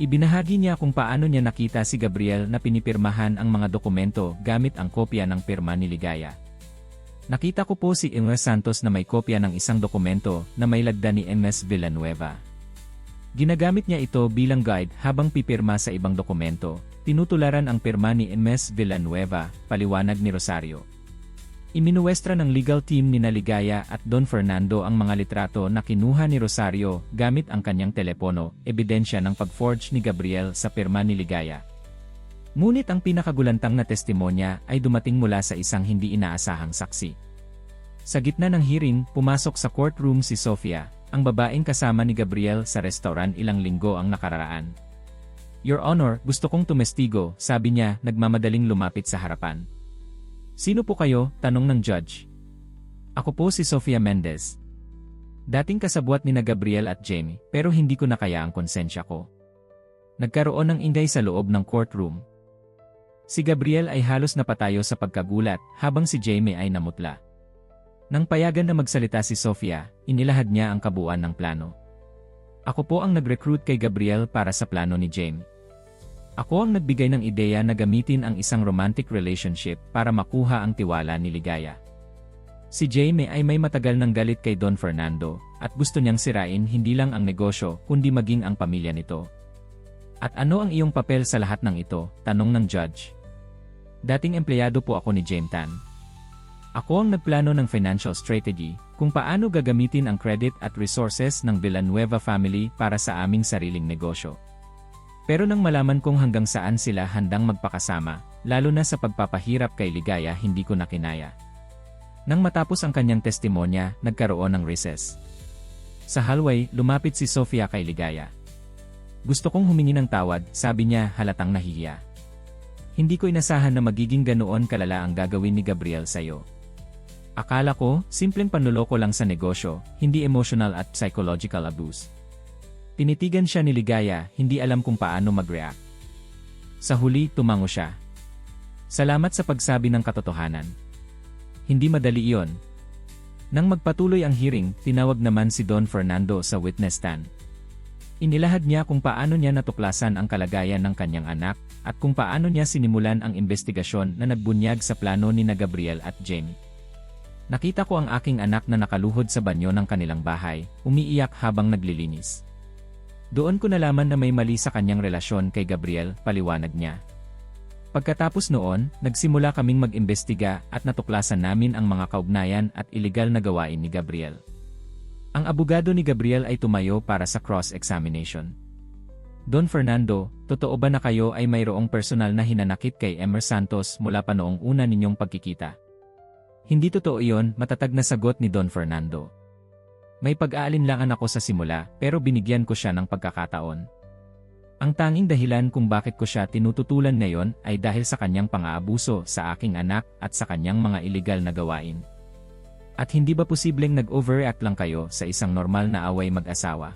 Ibinahagi niya kung paano niya nakita si Gabriel na pinipirmahan ang mga dokumento gamit ang kopya ng pirma ni Ligaya. Nakita ko po si Ms. Santos na may kopya ng isang dokumento na may lagda ni Ms. Villanueva. Ginagamit niya ito bilang guide habang pipirma sa ibang dokumento, tinutularan ang pirma ni Ms. Villanueva, paliwanag ni Rosario. Iminuwestra ng legal team ni Ligaya at Don Fernando ang mga litrato na kinuha ni Rosario gamit ang kanyang telepono, ebidensya ng pag-forge ni Gabriel sa pirma ni Ligaya. Ngunit ang pinakagulantang na testimonya ay dumating mula sa isang hindi inaasahang saksi. Sa gitna ng hearing, pumasok sa courtroom si Sofia, ang babaeng kasama ni Gabriel sa restaurant ilang linggo ang nakararaan. Your Honor, gusto kong tumestigo, sabi niya, nagmamadaling lumapit sa harapan. Sino po kayo? Tanong ng judge. Ako po si Sofia Mendez. Dating kasabwat ni na Gabriel at Jamie, pero hindi ko na kaya ang konsensya ko. Nagkaroon ng ingay sa loob ng courtroom. Si Gabriel ay halos napatayo sa pagkagulat, habang si Jamie ay namutla. Nang payagan na magsalita si Sofia, inilahad niya ang kabuuan ng plano. Ako po ang nag-recruit kay Gabriel para sa plano ni Jamie. Ako ang nagbigay ng ideya na gamitin ang isang romantic relationship para makuha ang tiwala ni Ligaya. Si Jaime ay may matagal ng galit kay Don Fernando at gusto niyang sirain hindi lang ang negosyo kundi maging ang pamilya nito. At ano ang iyong papel sa lahat ng ito? Tanong ng judge. Dating empleyado po ako ni Jaime Tan. Ako ang nagplano ng financial strategy kung paano gagamitin ang credit at resources ng Villanueva family para sa aming sariling negosyo. Pero nang malaman kong hanggang saan sila handang magpakasama, lalo na sa pagpapahirap kay Ligaya hindi ko na kinaya. Nang matapos ang kanyang testimonya, nagkaroon ng recess. Sa hallway, lumapit si Sofia kay Ligaya. Gusto kong humingi ng tawad, sabi niya halatang nahihiya. Hindi ko inasahan na magiging ganoon kalala ang gagawin ni Gabriel sa'yo. Akala ko, simpleng panloloko lang sa negosyo, hindi emotional at psychological abuse. Tinitigan siya ni Ligaya, hindi alam kung paano mag-react. Sa huli, tumango siya. Salamat sa pagsabi ng katotohanan. Hindi madali iyon. Nang magpatuloy ang hearing, tinawag naman si Don Fernando sa witness stand. Inilahad niya kung paano niya natuklasan ang kalagayan ng kanyang anak, at kung paano niya sinimulan ang investigasyon na nagbunyag sa plano ni na Gabriel at Jaime. Nakita ko ang aking anak na nakaluhod sa banyo ng kanilang bahay, umiiyak habang naglilinis. Doon ko nalaman na may mali sa kanyang relasyon kay Gabriel, paliwanag niya. Pagkatapos noon, nagsimula kaming mag-imbestiga at natuklasan namin ang mga kaugnayan at iligal na gawain ni Gabriel. Ang abogado ni Gabriel ay tumayo para sa cross-examination. Don Fernando, totoo ba na kayo ay mayroong personal na hinanakit kay Emer Santos mula pa noong una ninyong pagkikita? Hindi totoo iyon, matatag na sagot ni Don Fernando. May pag-aalinlangan ako sa simula pero binigyan ko siya ng pagkakataon. Ang tanging dahilan kung bakit ko siya tinututulan ngayon ay dahil sa kanyang pang-aabuso sa aking anak at sa kanyang mga iligal na gawain. At hindi ba posibleng nag-overreact lang kayo sa isang normal na away mag-asawa?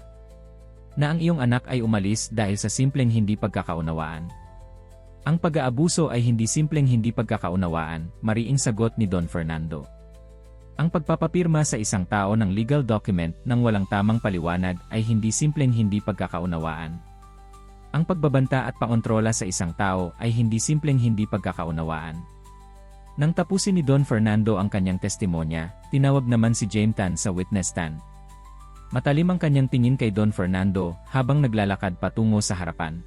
Na ang iyong anak ay umalis dahil sa simpleng hindi pagkakaunawaan. Ang pag-aabuso ay hindi simpleng hindi pagkakaunawaan, mariing sagot ni Don Fernando. Ang pagpapapirma sa isang tao ng legal document nang walang tamang paliwanag ay hindi simpleng hindi pagkakaunawaan. Ang pagbabanta at pangontrola sa isang tao ay hindi simpleng hindi pagkakaunawaan. Nang tapusin ni Don Fernando ang kanyang testimonya, tinawag naman si Jaime Tan sa witness stand. Matalim ang kanyang tingin kay Don Fernando habang naglalakad patungo sa harapan.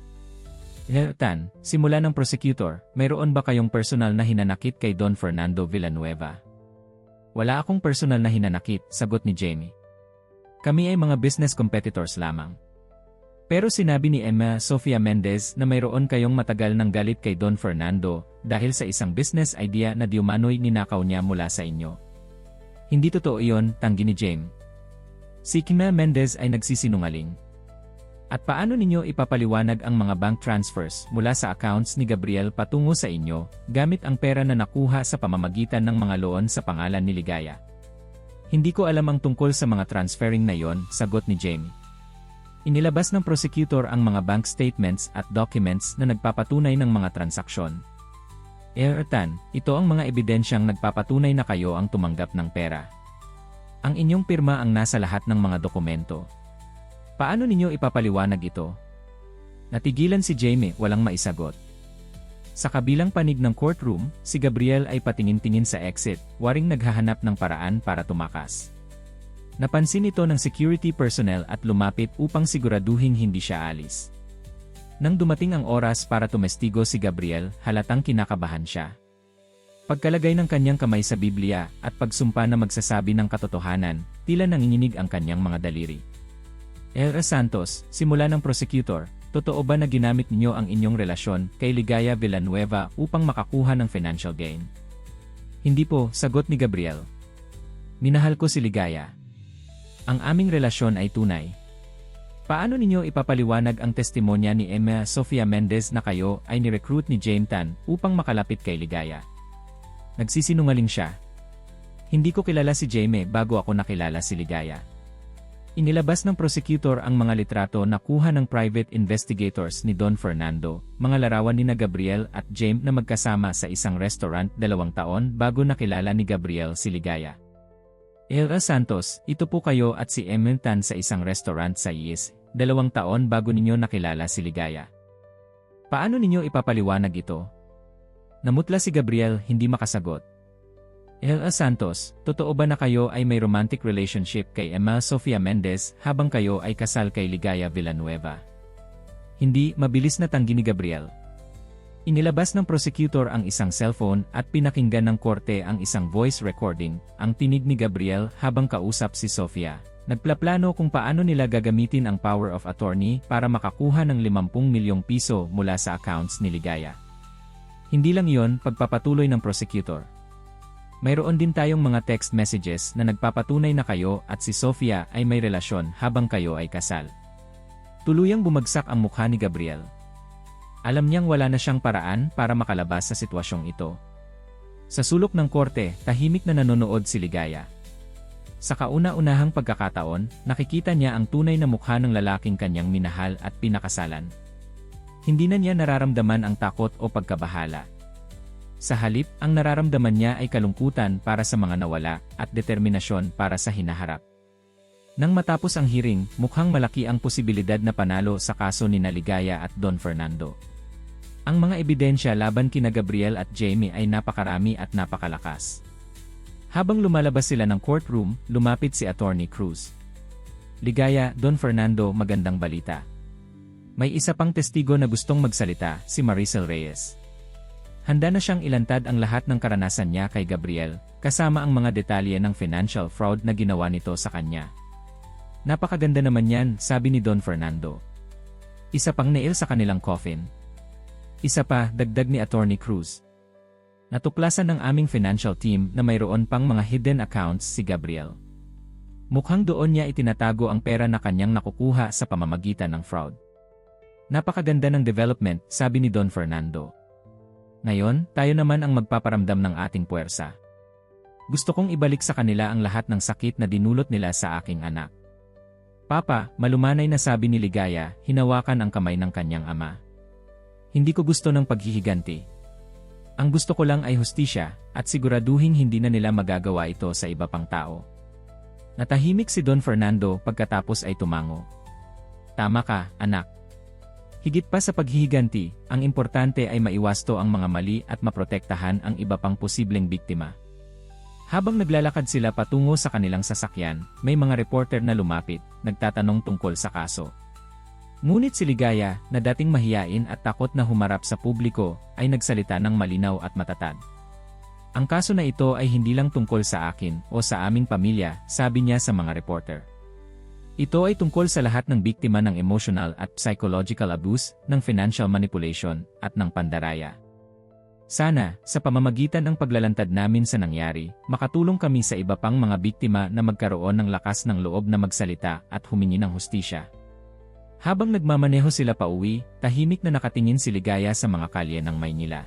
Tan, simula ng prosecutor, mayroon ba kayong personal na hinanakit kay Don Fernando Villanueva? Wala akong personal na hinanakit, sagot ni Jaime. Kami ay mga business competitors lamang. Pero sinabi ni Emma Sofia Mendez na mayroon kayong matagal ng galit kay Don Fernando dahil sa isang business idea na diumano'y ninakaw niya mula sa inyo. Hindi totoo iyon, tanggi ni Jaime. Si Emma Mendez ay nagsisinungaling. At paano ninyo ipapaliwanag ang mga bank transfers mula sa accounts ni Gabriel patungo sa inyo gamit ang pera na nakuha sa pamamagitan ng mga loan sa pangalan ni Ligaya? Hindi ko alam ang tungkol sa mga transferring na yon, sagot ni Jaime. Inilabas ng prosecutor ang mga bank statements at documents na nagpapatunay ng mga transaksyon. Tan, ito ang mga ebidensyang nagpapatunay na kayo ang tumanggap ng pera. Ang inyong pirma ang nasa lahat ng mga dokumento. Paano ninyo ipapaliwanag ito? Natigilan si Jaime, walang maisagot. Sa kabilang panig ng courtroom, si Gabriel ay patingin-tingin sa exit, waring naghahanap ng paraan para tumakas. Napansin ito ng security personnel at lumapit upang siguraduhin hindi siya alis. Nang dumating ang oras para tumestigo si Gabriel, halatang kinakabahan siya. Pagkalagay ng kanyang kamay sa Biblia at pagsumpa na magsasabi ng katotohanan, tila nanginginig ang kanyang mga daliri. Santos, simula ng prosecutor, totoo ba na ginamit niyo ang inyong relasyon kay Ligaya Villanueva upang makakuha ng financial gain? Hindi po, sagot ni Gabriel. Minahal ko si Ligaya. Ang aming relasyon ay tunay. Paano ninyo ipapaliwanag ang testimonya ni Emma Sofia Mendez na kayo ay ni-recruit ni Jaime Tan upang makalapit kay Ligaya? Nagsisinungaling siya. Hindi ko kilala si Jaime bago ako nakilala si Ligaya. Inilabas ng prosecutor ang mga litrato na kuha ng private investigators ni Don Fernando, mga larawan ni na Gabriel at Jaime na magkasama sa isang restaurant 2 taon bago nakilala ni Gabriel si Ligaya. Santos, ito po kayo at si Emma Tan sa isang restaurant sa IS, 2 taon bago ninyo nakilala si Ligaya. Paano ninyo ipapaliwanag ito? Namutla si Gabriel, hindi makasagot. Ella Santos, totoo ba na kayo ay may romantic relationship kay Emma Sofia Mendez habang kayo ay kasal kay Ligaya Villanueva? Hindi, mabilis na tanggi ni Gabriel. Inilabas ng prosecutor ang isang cellphone at pinakinggan ng korte ang isang voice recording, ang tinig ni Gabriel habang kausap si Sofia. Nagplaplano kung paano nila gagamitin ang power of attorney para makakuha ng 50 milyong piso mula sa accounts ni Ligaya. Hindi lang iyon, pagpapatuloy ng prosecutor. Mayroon din tayong mga text messages na nagpapatunay na kayo at si Sofia ay may relasyon habang kayo ay kasal. Tuluyang bumagsak ang mukha ni Gabriel. Alam niyang wala na siyang paraan para makalabas sa sitwasyong ito. Sa sulok ng korte, tahimik na nanonood si Ligaya. Sa kauna-unahang pagkakataon, nakikita niya ang tunay na mukha ng lalaking kanyang minahal at pinakasalan. Hindi na niya nararamdaman ang takot o pagkabahala. Sa halip, ang nararamdaman niya ay kalungkutan para sa mga nawala at determinasyon para sa hinaharap. Nang matapos ang hearing, mukhang malaki ang posibilidad na panalo sa kaso ni Ligaya at Don Fernando. Ang mga ebidensya laban kina Gabriel at Jamie ay napakarami at napakalakas. Habang lumalabas sila ng courtroom, lumapit si Attorney Cruz. Ligaya, Don Fernando, magandang balita. May isa pang testigo na gustong magsalita, si Maricel Reyes. Handa na siyang ilantad ang lahat ng karanasan niya kay Gabriel, kasama ang mga detalye ng financial fraud na ginawa nito sa kanya. Napakaganda naman yan, sabi ni Don Fernando. Isa pang nail sa kanilang coffin. Isa pa, dagdag ni Attorney Cruz. Natuklasan ng aming financial team na mayroon pang mga hidden accounts si Gabriel. Mukhang doon niya itinatago ang pera na kanyang nakukuha sa pamamagitan ng fraud. Napakaganda ng development, sabi ni Don Fernando. Ngayon, tayo naman ang magpaparamdam ng ating puwersa. Gusto kong ibalik sa kanila ang lahat ng sakit na dinulot nila sa aking anak. Papa, malumanay na sabi ni Ligaya, hinawakan ang kamay ng kanyang ama. Hindi ko gusto ng paghihiganti. Ang gusto ko lang ay hustisya, at siguraduhin hindi na nila magagawa ito sa iba pang tao. Natahimik si Don Fernando pagkatapos ay tumango. Tama ka, anak. Higit pa sa paghihiganti, ang importante ay maiwasto ang mga mali at maprotektahan ang iba pang posibleng biktima. Habang naglalakad sila patungo sa kanilang sasakyan, may mga reporter na lumapit, nagtatanong tungkol sa kaso. Ngunit si Ligaya, na dating mahiyain at takot na humarap sa publiko, ay nagsalita ng malinaw at matatag. Ang kaso na ito ay hindi lang tungkol sa akin o sa aming pamilya, sabi niya sa mga reporter. Ito ay tungkol sa lahat ng biktima ng emotional at psychological abuse, ng financial manipulation, at ng pandaraya. Sana, sa pamamagitan ng paglalantad namin sa nangyari, makatulong kami sa iba pang mga biktima na magkaroon ng lakas ng loob na magsalita at humingi ng hustisya. Habang nagmamaneho sila pauwi, tahimik na nakatingin si Ligaya sa mga kalye ng Maynila.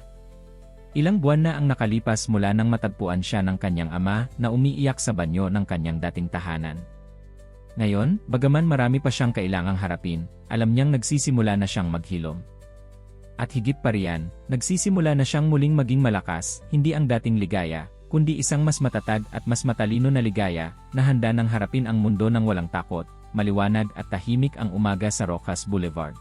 Ilang buwan na ang nakalipas mula nang matagpuan siya ng kanyang ama na umiiyak sa banyo ng kanyang dating tahanan. Ngayon, bagaman marami pa siyang kailangang harapin, alam niyang nagsisimula na siyang maghilom. At higit pa riyan, nagsisimula na siyang muling maging malakas, hindi ang dating Ligaya, kundi isang mas matatag at mas matalino na Ligaya, na handa nang harapin ang mundo ng walang takot, maliwanag at tahimik ang umaga sa Rojas Boulevard.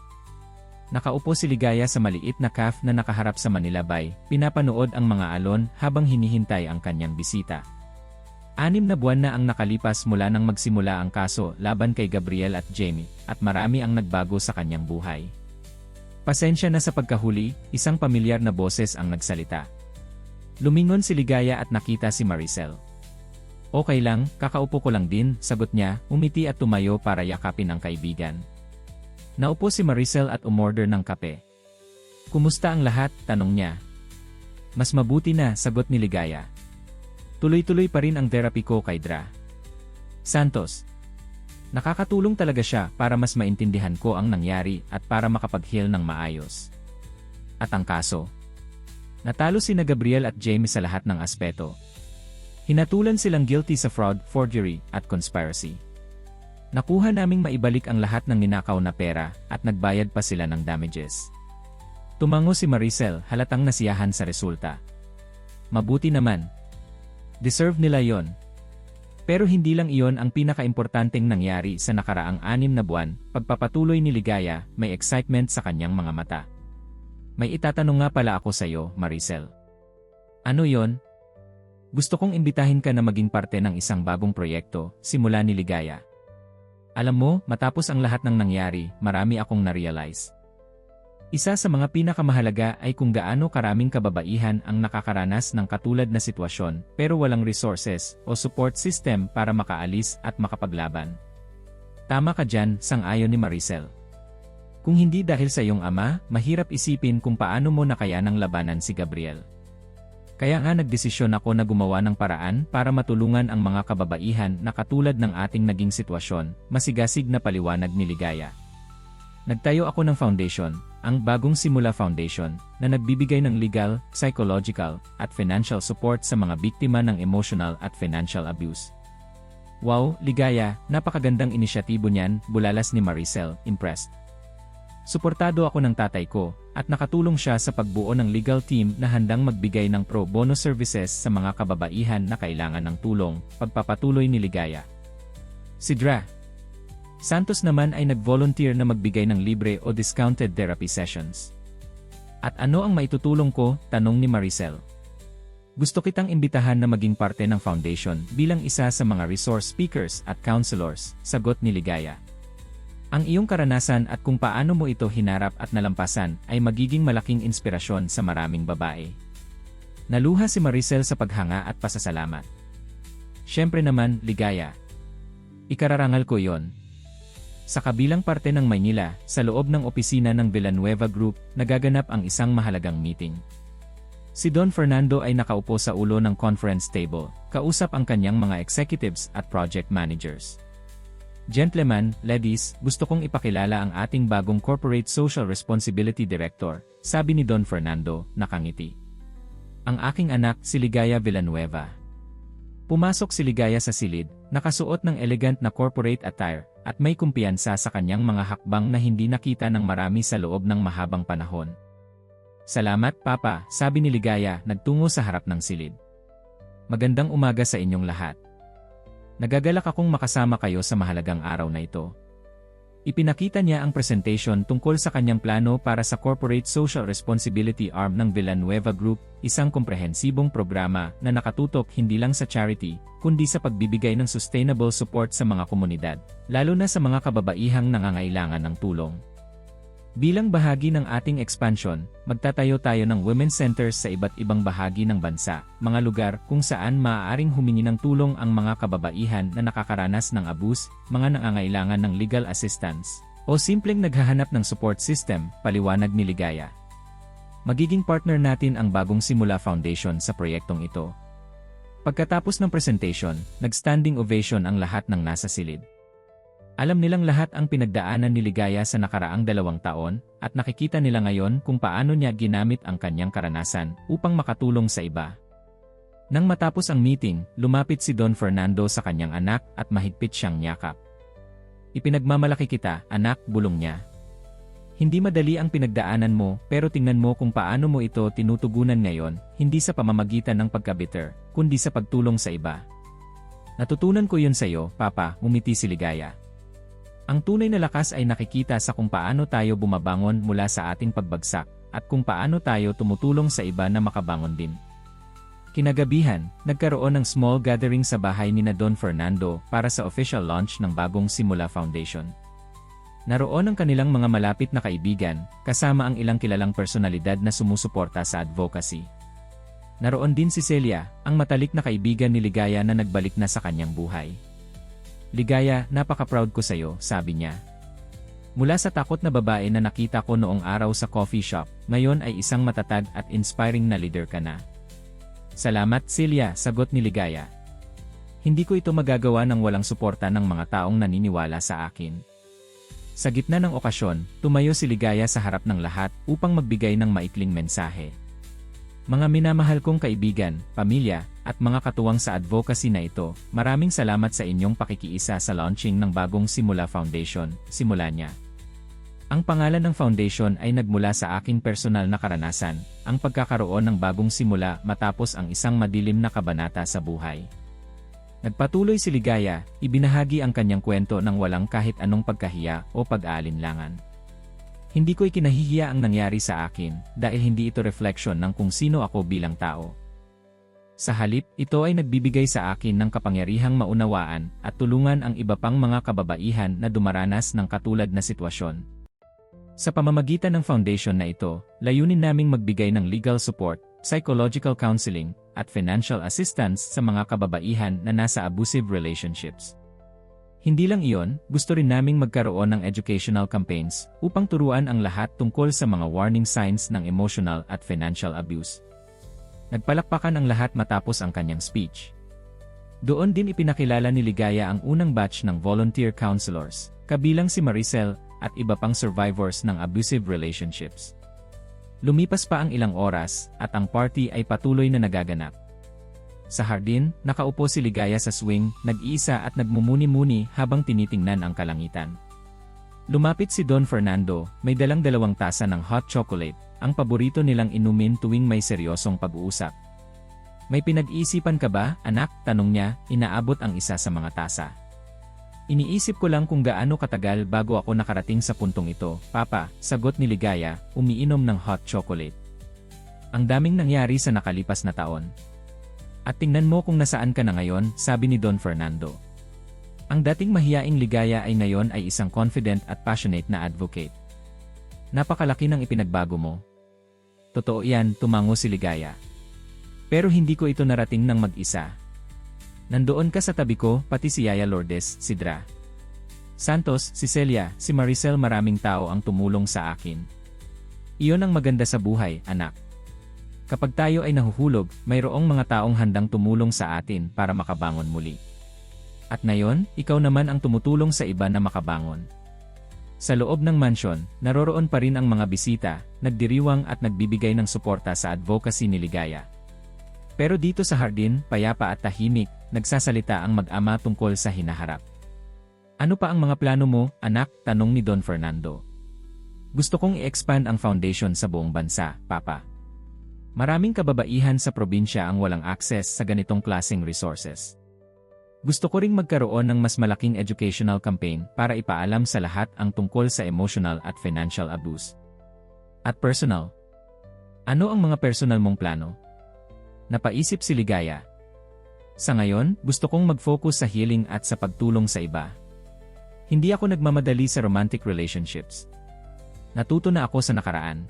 Nakaupo si Ligaya sa maliit na cafe na nakaharap sa Manila Bay, pinapanood ang mga alon habang hinihintay ang kanyang bisita. 6 na buwan na ang nakalipas mula nang magsimula ang kaso laban kay Gabriel at Jamie, at marami ang nagbago sa kanyang buhay. Pasensya na sa pagkahuli, isang pamilyar na boses ang nagsalita. Lumingon si Ligaya at nakita si Maricel. Okay lang, kakaupo ko lang din, sagot niya, umiti at tumayo para yakapin ang kaibigan. Naupo si Maricel at umorder ng kape. Kumusta ang lahat? Tanong niya. Mas mabuti na, sagot ni Ligaya. Tuloy-tuloy pa rin ang therapy ko kay Dra. Santos. Nakakatulong talaga siya para mas maintindihan ko ang nangyari at para makapag-heal ng maayos. At ang kaso? Natalo sina Gabriel at Jamie sa lahat ng aspeto. Hinatulan silang guilty sa fraud, forgery, at conspiracy. Nakuha naming maibalik ang lahat ng ninakaw na pera at nagbayad pa sila ng damages. Tumango si Maricel, halatang nasiyahan sa resulta. Mabuti naman. Deserve nila yon. Pero hindi lang iyon ang pinakaimportanteng nangyari sa nakaraang 6 na buwan, pagpapatuloy ni Ligaya, may excitement sa kanyang mga mata. May itatanong nga pala ako sa'yo, Maricel. Ano yon? Gusto kong imbitahin ka na maging parte ng isang bagong proyekto, simula ni Ligaya. Alam mo, matapos ang lahat ng nangyari, marami akong na-realize. Isa sa mga pinakamahalaga ay kung gaano karaming kababaihan ang nakakaranas ng katulad na sitwasyon pero walang resources o support system para makaalis at makapaglaban. Tama ka dyan, sang-ayon ni Maricel. Kung hindi dahil sa iyong ama, mahirap isipin kung paano mo nakayanang labanan si Gabriel. Kaya nga nagdesisyon ako na gumawa ng paraan para matulungan ang mga kababaihan na katulad ng ating naging sitwasyon, masigasig na paliwanag ni Ligaya. Nagtayo ako ng foundation, ang Bagong Simula Foundation, na nagbibigay ng legal, psychological, at financial support sa mga biktima ng emotional at financial abuse. Wow, Ligaya, napakagandang inisyatibo niyan, bulalas ni Maricel, impressed. Suportado ako ng tatay ko, at nakatulong siya sa pagbuo ng legal team na handang magbigay ng pro bono services sa mga kababaihan na kailangan ng tulong, pagpapatuloy ni Ligaya. Si Dra. Santos naman ay nag-volunteer na magbigay ng libre o discounted therapy sessions. At ano ang maitutulong ko? Tanong ni Maricel. Gusto kitang imbitahan na maging parte ng foundation bilang isa sa mga resource speakers at counselors, sagot ni Ligaya. Ang iyong karanasan at kung paano mo ito hinarap at nalampasan ay magiging malaking inspirasyon sa maraming babae. Naluha si Maricel sa paghanga at pasasalamat. Siyempre naman, Ligaya. Ikararangal ko yon. Sa kabilang parte ng Maynila, sa loob ng opisina ng Villanueva Group, nagaganap ang isang mahalagang meeting. Si Don Fernando ay nakaupo sa ulo ng conference table, kausap ang kanyang mga executives at project managers. Gentlemen, ladies, gusto kong ipakilala ang ating bagong Corporate Social Responsibility Director, sabi ni Don Fernando, nakangiti. Ang aking anak, si Ligaya Villanueva. Pumasok si Ligaya sa silid, nakasuot ng elegant na corporate attire, at may kumpiyansa sa kanyang mga hakbang na hindi nakita ng marami sa loob ng mahabang panahon. Salamat, Papa, sabi ni Ligaya, nagtungo sa harap ng silid. Magandang umaga sa inyong lahat. Nagagalak akong makasama kayo sa mahalagang araw na ito. Ipinakita niya ang presentation tungkol sa kanyang plano para sa Corporate Social Responsibility Arm ng Villanueva Group, isang komprehensibong programa na nakatutok hindi lang sa charity, kundi sa pagbibigay ng sustainable support sa mga komunidad, lalo na sa mga kababaihang nangangailangan ng tulong. Bilang bahagi ng ating expansion, magtatayo tayo ng women's centers sa iba't ibang bahagi ng bansa, mga lugar kung saan maaaring humingi ng tulong ang mga kababaihan na nakakaranas ng abuse, mga nangangailangan ng legal assistance, o simpleng naghahanap ng support system, paliwanag ni Ligaya. Magiging partner natin ang Bagong Simula Foundation sa proyektong ito. Pagkatapos ng presentation, nag-standing ovation ang lahat ng nasa silid. Alam nilang lahat ang pinagdaanan ni Ligaya sa nakaraang 2 taon, at nakikita nila ngayon kung paano niya ginamit ang kanyang karanasan upang makatulong sa iba. Nang matapos ang meeting, lumapit si Don Fernando sa kanyang anak at mahigpit siyang niyakap. Ipinagmamalaki kita, anak, bulong niya. Hindi madali ang pinagdaanan mo, pero tingnan mo kung paano mo ito tinutugunan ngayon, hindi sa pamamagitan ng pagka-bitter, kundi sa pagtulong sa iba. Natutunan ko yun sa'yo, Papa, ngumiti si Ligaya. Ang tunay na lakas ay nakikita sa kung paano tayo bumabangon mula sa ating pagbagsak, at kung paano tayo tumutulong sa iba na makabangon din. Kinagabihan, nagkaroon ng small gathering sa bahay ni Don Fernando para sa official launch ng Bagong Simula Foundation. Naroon ang kanilang mga malapit na kaibigan, kasama ang ilang kilalang personalidad na sumusuporta sa advocacy. Naroon din si Celia, ang matalik na kaibigan ni Ligaya na nagbalik na sa kanyang buhay. Ligaya, napaka-proud ko sa'yo, sabi niya. Mula sa takot na babae na nakita ko noong araw sa coffee shop, ngayon ay isang matatag at inspiring na leader ka na. Salamat, Celia, sagot ni Ligaya. Hindi ko ito magagawa nang walang suporta ng mga taong naniniwala sa akin. Sa gitna ng okasyon, tumayo si Ligaya sa harap ng lahat upang magbigay ng maikling mensahe. Mga minamahal kong kaibigan, pamilya, at mga katuwang sa advocacy na ito, maraming salamat sa inyong pakikiisa sa launching ng Bagong Simula Foundation, simula niya. Ang pangalan ng foundation ay nagmula sa aking personal na karanasan, ang pagkakaroon ng bagong simula matapos ang isang madilim na kabanata sa buhay. Nagpatuloy si Ligaya, ibinahagi ang kanyang kwento ng walang kahit anong pagkahiya o pag-aalinlangan. Hindi ko ikinahihiya ang nangyari sa akin dahil hindi ito refleksyon ng kung sino ako bilang tao. Sa halip, ito ay nagbibigay sa akin ng kapangyarihang maunawaan at tulungan ang iba pang mga kababaihan na dumaranas ng katulad na sitwasyon. Sa pamamagitan ng foundation na ito, layunin naming magbigay ng legal support, psychological counseling, at financial assistance sa mga kababaihan na nasa abusive relationships. Hindi lang iyon, gusto rin naming magkaroon ng educational campaigns upang turuan ang lahat tungkol sa mga warning signs ng emotional at financial abuse. Nagpalakpakan ang lahat matapos ang kanyang speech. Doon din ipinakilala ni Ligaya ang unang batch ng volunteer counselors, kabilang si Maricel at iba pang survivors ng abusive relationships. Lumipas pa ang ilang oras at ang party ay patuloy na nagaganap. Sa hardin, nakaupo si Ligaya sa swing, nag-iisa at nagmumuni-muni habang tinitingnan ang kalangitan. Lumapit si Don Fernando, may dalang 2 tasa ng hot chocolate, ang paborito nilang inumin tuwing may seryosong pag-uusap. May pinag-iisipan ka ba, anak? Tanong niya, inaabot ang isa sa mga tasa. Iniisip ko lang kung gaano katagal bago ako nakarating sa puntong ito, Papa, sagot ni Ligaya, umiinom ng hot chocolate. Ang daming nangyari sa nakalipas na taon. At tingnan mo kung nasaan ka na ngayon, sabi ni Don Fernando. Ang dating mahiyaing Ligaya ay ngayon ay isang confident at passionate na advocate. Napakalaki ng ipinagbago mo. Totoo yan, tumango si Ligaya. Pero hindi ko ito narating ng mag-isa. Nandoon ka sa tabi ko, pati si Yaya Lourdes, si Dra. Santos, si Celia, si Maricel, maraming tao ang tumulong sa akin. Iyon ang maganda sa buhay, anak. Kapag tayo ay nahuhulog, mayroong mga taong handang tumulong sa atin para makabangon muli. At ngayon, ikaw naman ang tumutulong sa iba na makabangon. Sa loob ng mansyon, naroroon pa rin ang mga bisita, nagdiriwang at nagbibigay ng suporta sa advocacy ni Ligaya. Pero dito sa hardin, payapa at tahimik, nagsasalita ang mag-ama tungkol sa hinaharap. Ano pa ang mga plano mo, anak? Tanong ni Don Fernando. Gusto kong i-expand ang foundation sa buong bansa, Papa. Maraming kababaihan sa probinsya ang walang access sa ganitong klaseng resources. Gusto ko ring magkaroon ng mas malaking educational campaign para ipaalam sa lahat ang tungkol sa emotional at financial abuse. At personal. Ano ang mga personal mong plano? Napaisip si Ligaya. Sa ngayon, gusto kong mag-focus sa healing at sa pagtulong sa iba. Hindi ako nagmamadali sa romantic relationships. Natuto na ako sa nakaraan.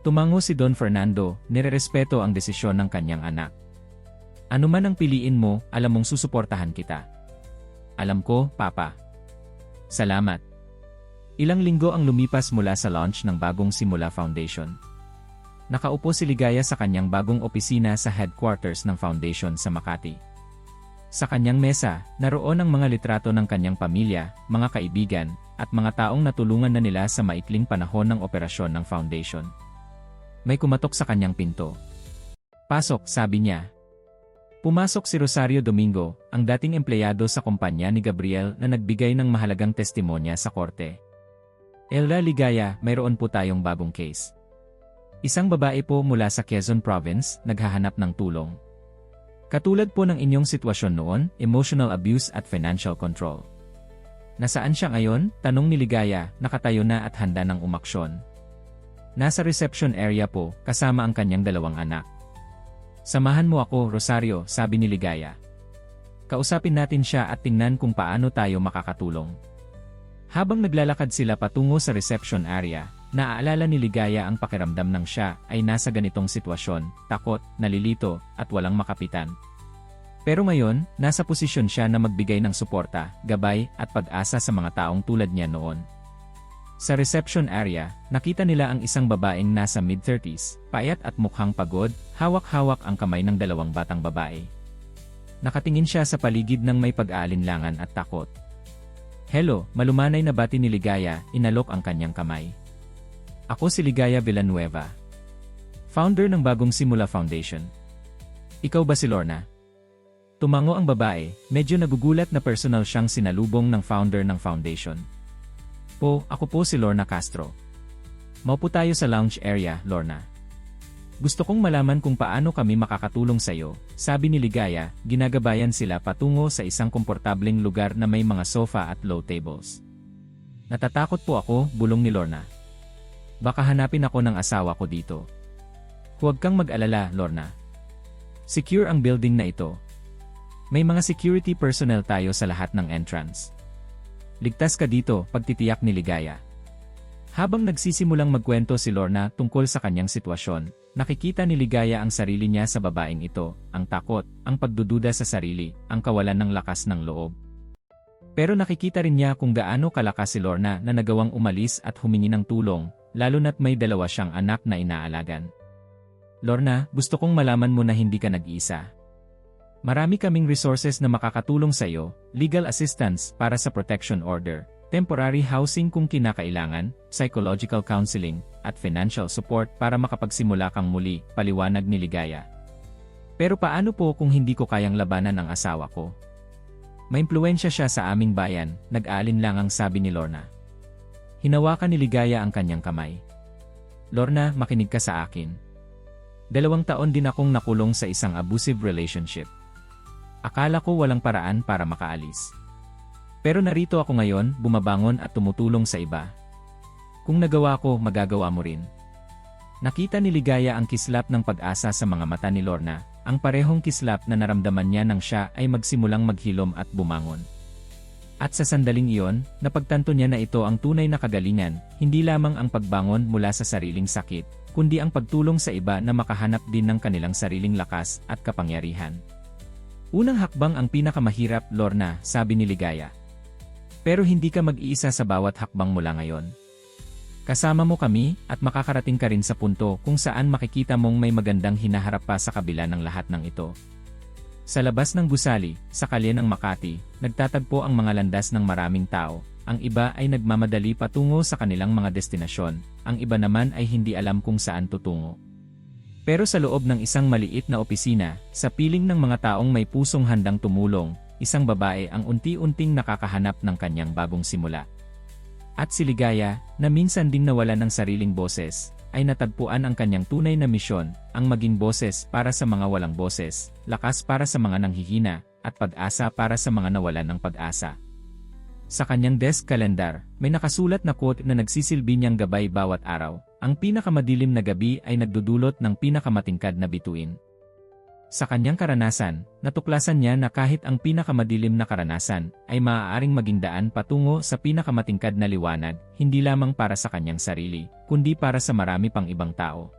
Tumango si Don Fernando, nirerespeto ang desisyon ng kanyang anak. Ano man ang piliin mo, alam mong susuportahan kita. Alam ko, Papa. Salamat. Ilang linggo ang lumipas mula sa launch ng Bagong Simula Foundation. Nakaupo si Ligaya sa kanyang bagong opisina sa headquarters ng foundation sa Makati. Sa kanyang mesa, naroon ang mga litrato ng kanyang pamilya, mga kaibigan, at mga taong natulungan na nila sa maikling panahon ng operasyon ng foundation. May kumatok sa kanyang pinto. Pasok, sabi niya. Pumasok si Rosario Domingo, ang dating empleyado sa kumpanya ni Gabriel na nagbigay ng mahalagang testimonya sa korte. Elda Ligaya, mayroon po tayong bagong case. Isang babae po mula sa Quezon Province, naghahanap ng tulong. Katulad po ng inyong sitwasyon noon, emotional abuse at financial control. Nasaan siya ngayon? Tanong ni Ligaya, nakatayo na at handa ng umaksyon. Nasa reception area po, kasama ang kanyang 2 anak. Samahan mo ako, Rosario, sabi ni Ligaya. Kausapin natin siya at tingnan kung paano tayo makakatulong. Habang naglalakad sila patungo sa reception area, naaalala ni Ligaya ang pakiramdam ng siya ay nasa ganitong sitwasyon, takot, nalilito, at walang makapitan. Pero ngayon, nasa posisyon siya na magbigay ng suporta, gabay, at pag-asa sa mga taong tulad niya noon. Sa reception area, nakita nila ang isang babaeng nasa mid-30s, payat at mukhang pagod, hawak-hawak ang kamay ng 2 batang babae. Nakatingin siya sa paligid ng may pag-aalinlangan at takot. Hello, malumanay na bati ni Ligaya, inalok ang kanyang kamay. Ako si Ligaya Villanueva, founder ng Bagong Simula Foundation. Ikaw ba si Lorna? Tumango ang babae, medyo nagugulat na personal siyang sinalubong ng founder ng foundation. Ako po si Lorna Castro. Maupo tayo sa lounge area, Lorna. Gusto kong malaman kung paano kami makakatulong sa iyo, sabi ni Ligaya, ginagabayan sila patungo sa isang komportableng lugar na may mga sofa at low tables. Natatakot po ako, bulong ni Lorna. Baka hanapin ako ng asawa ko dito. Huwag kang mag-alala, Lorna. Secure ang building na ito. May mga security personnel tayo sa lahat ng entrance. Ligtas ka dito, pagtitiyak ni Ligaya. Habang nagsisimulang magkwento si Lorna tungkol sa kanyang sitwasyon, nakikita ni Ligaya ang sarili niya sa babaeng ito, ang takot, ang pagdududa sa sarili, ang kawalan ng lakas ng loob. Pero nakikita rin niya kung gaano kalakas si Lorna na nagawang umalis at humingi ng tulong, lalo na't may dalawa siyang anak na inaalagan. Lorna, gusto kong malaman mo na hindi ka nag-iisa. Marami kaming resources na makakatulong sa iyo, legal assistance para sa protection order, temporary housing kung kinakailangan, psychological counseling, at financial support para makapagsimula kang muli, paliwanag ni Ligaya. Pero paano po kung hindi ko kayang labanan ang asawa ko? Maimpluwensya siya sa aming bayan, nag-aalinlangang sabi ni Lorna. Hinawakan ni Ligaya ang kanyang kamay. Lorna, makinig ka sa akin. 2 taon din akong nakulong sa isang abusive relationship. Akala ko walang paraan para makaalis. Pero narito ako ngayon, bumabangon at tumutulong sa iba. Kung nagawa ko, magagawa mo rin. Nakita ni Ligaya ang kislap ng pag-asa sa mga mata ni Lorna, ang parehong kislap na naramdaman niya nang siya ay magsimulang maghilom at bumangon. At sa sandaling iyon, napagtanto niya na ito ang tunay na kagalingan, hindi lamang ang pagbangon mula sa sariling sakit, kundi ang pagtulong sa iba na makahanap din ng kanilang sariling lakas at kapangyarihan. Unang hakbang ang pinakamahirap, Lorna, sabi ni Ligaya. Pero hindi ka mag-iisa sa bawat hakbang mula ngayon. Kasama mo kami at makakarating ka rin sa punto kung saan makikita mong may magandang hinaharap pa sa kabila ng lahat ng ito. Sa labas ng gusali, sa kalye ng Makati, nagtatagpo ang mga landas ng maraming tao. Ang iba ay nagmamadali patungo sa kanilang mga destinasyon, ang iba naman ay hindi alam kung saan tutungo. Pero sa loob ng isang maliit na opisina, sa piling ng mga taong may pusong handang tumulong, isang babae ang unti-unting nakakahanap ng kanyang bagong simula. At si Ligaya, na minsan ding nawalan ng sariling boses, ay natagpuan ang kanyang tunay na misyon, ang maging boses para sa mga walang boses, lakas para sa mga nanghihina, at pag-asa para sa mga nawalan ng pag-asa. Sa kanyang desk calendar, may nakasulat na quote na nagsisilbi niyang gabay bawat araw. Ang pinakamadilim na gabi ay nagdudulot ng pinakamatingkad na bituin. Sa kanyang karanasan, natuklasan niya na kahit ang pinakamadilim na karanasan ay maaaring maging daan patungo sa pinakamatingkad na liwanag, hindi lamang para sa kanyang sarili, kundi para sa marami pang ibang tao.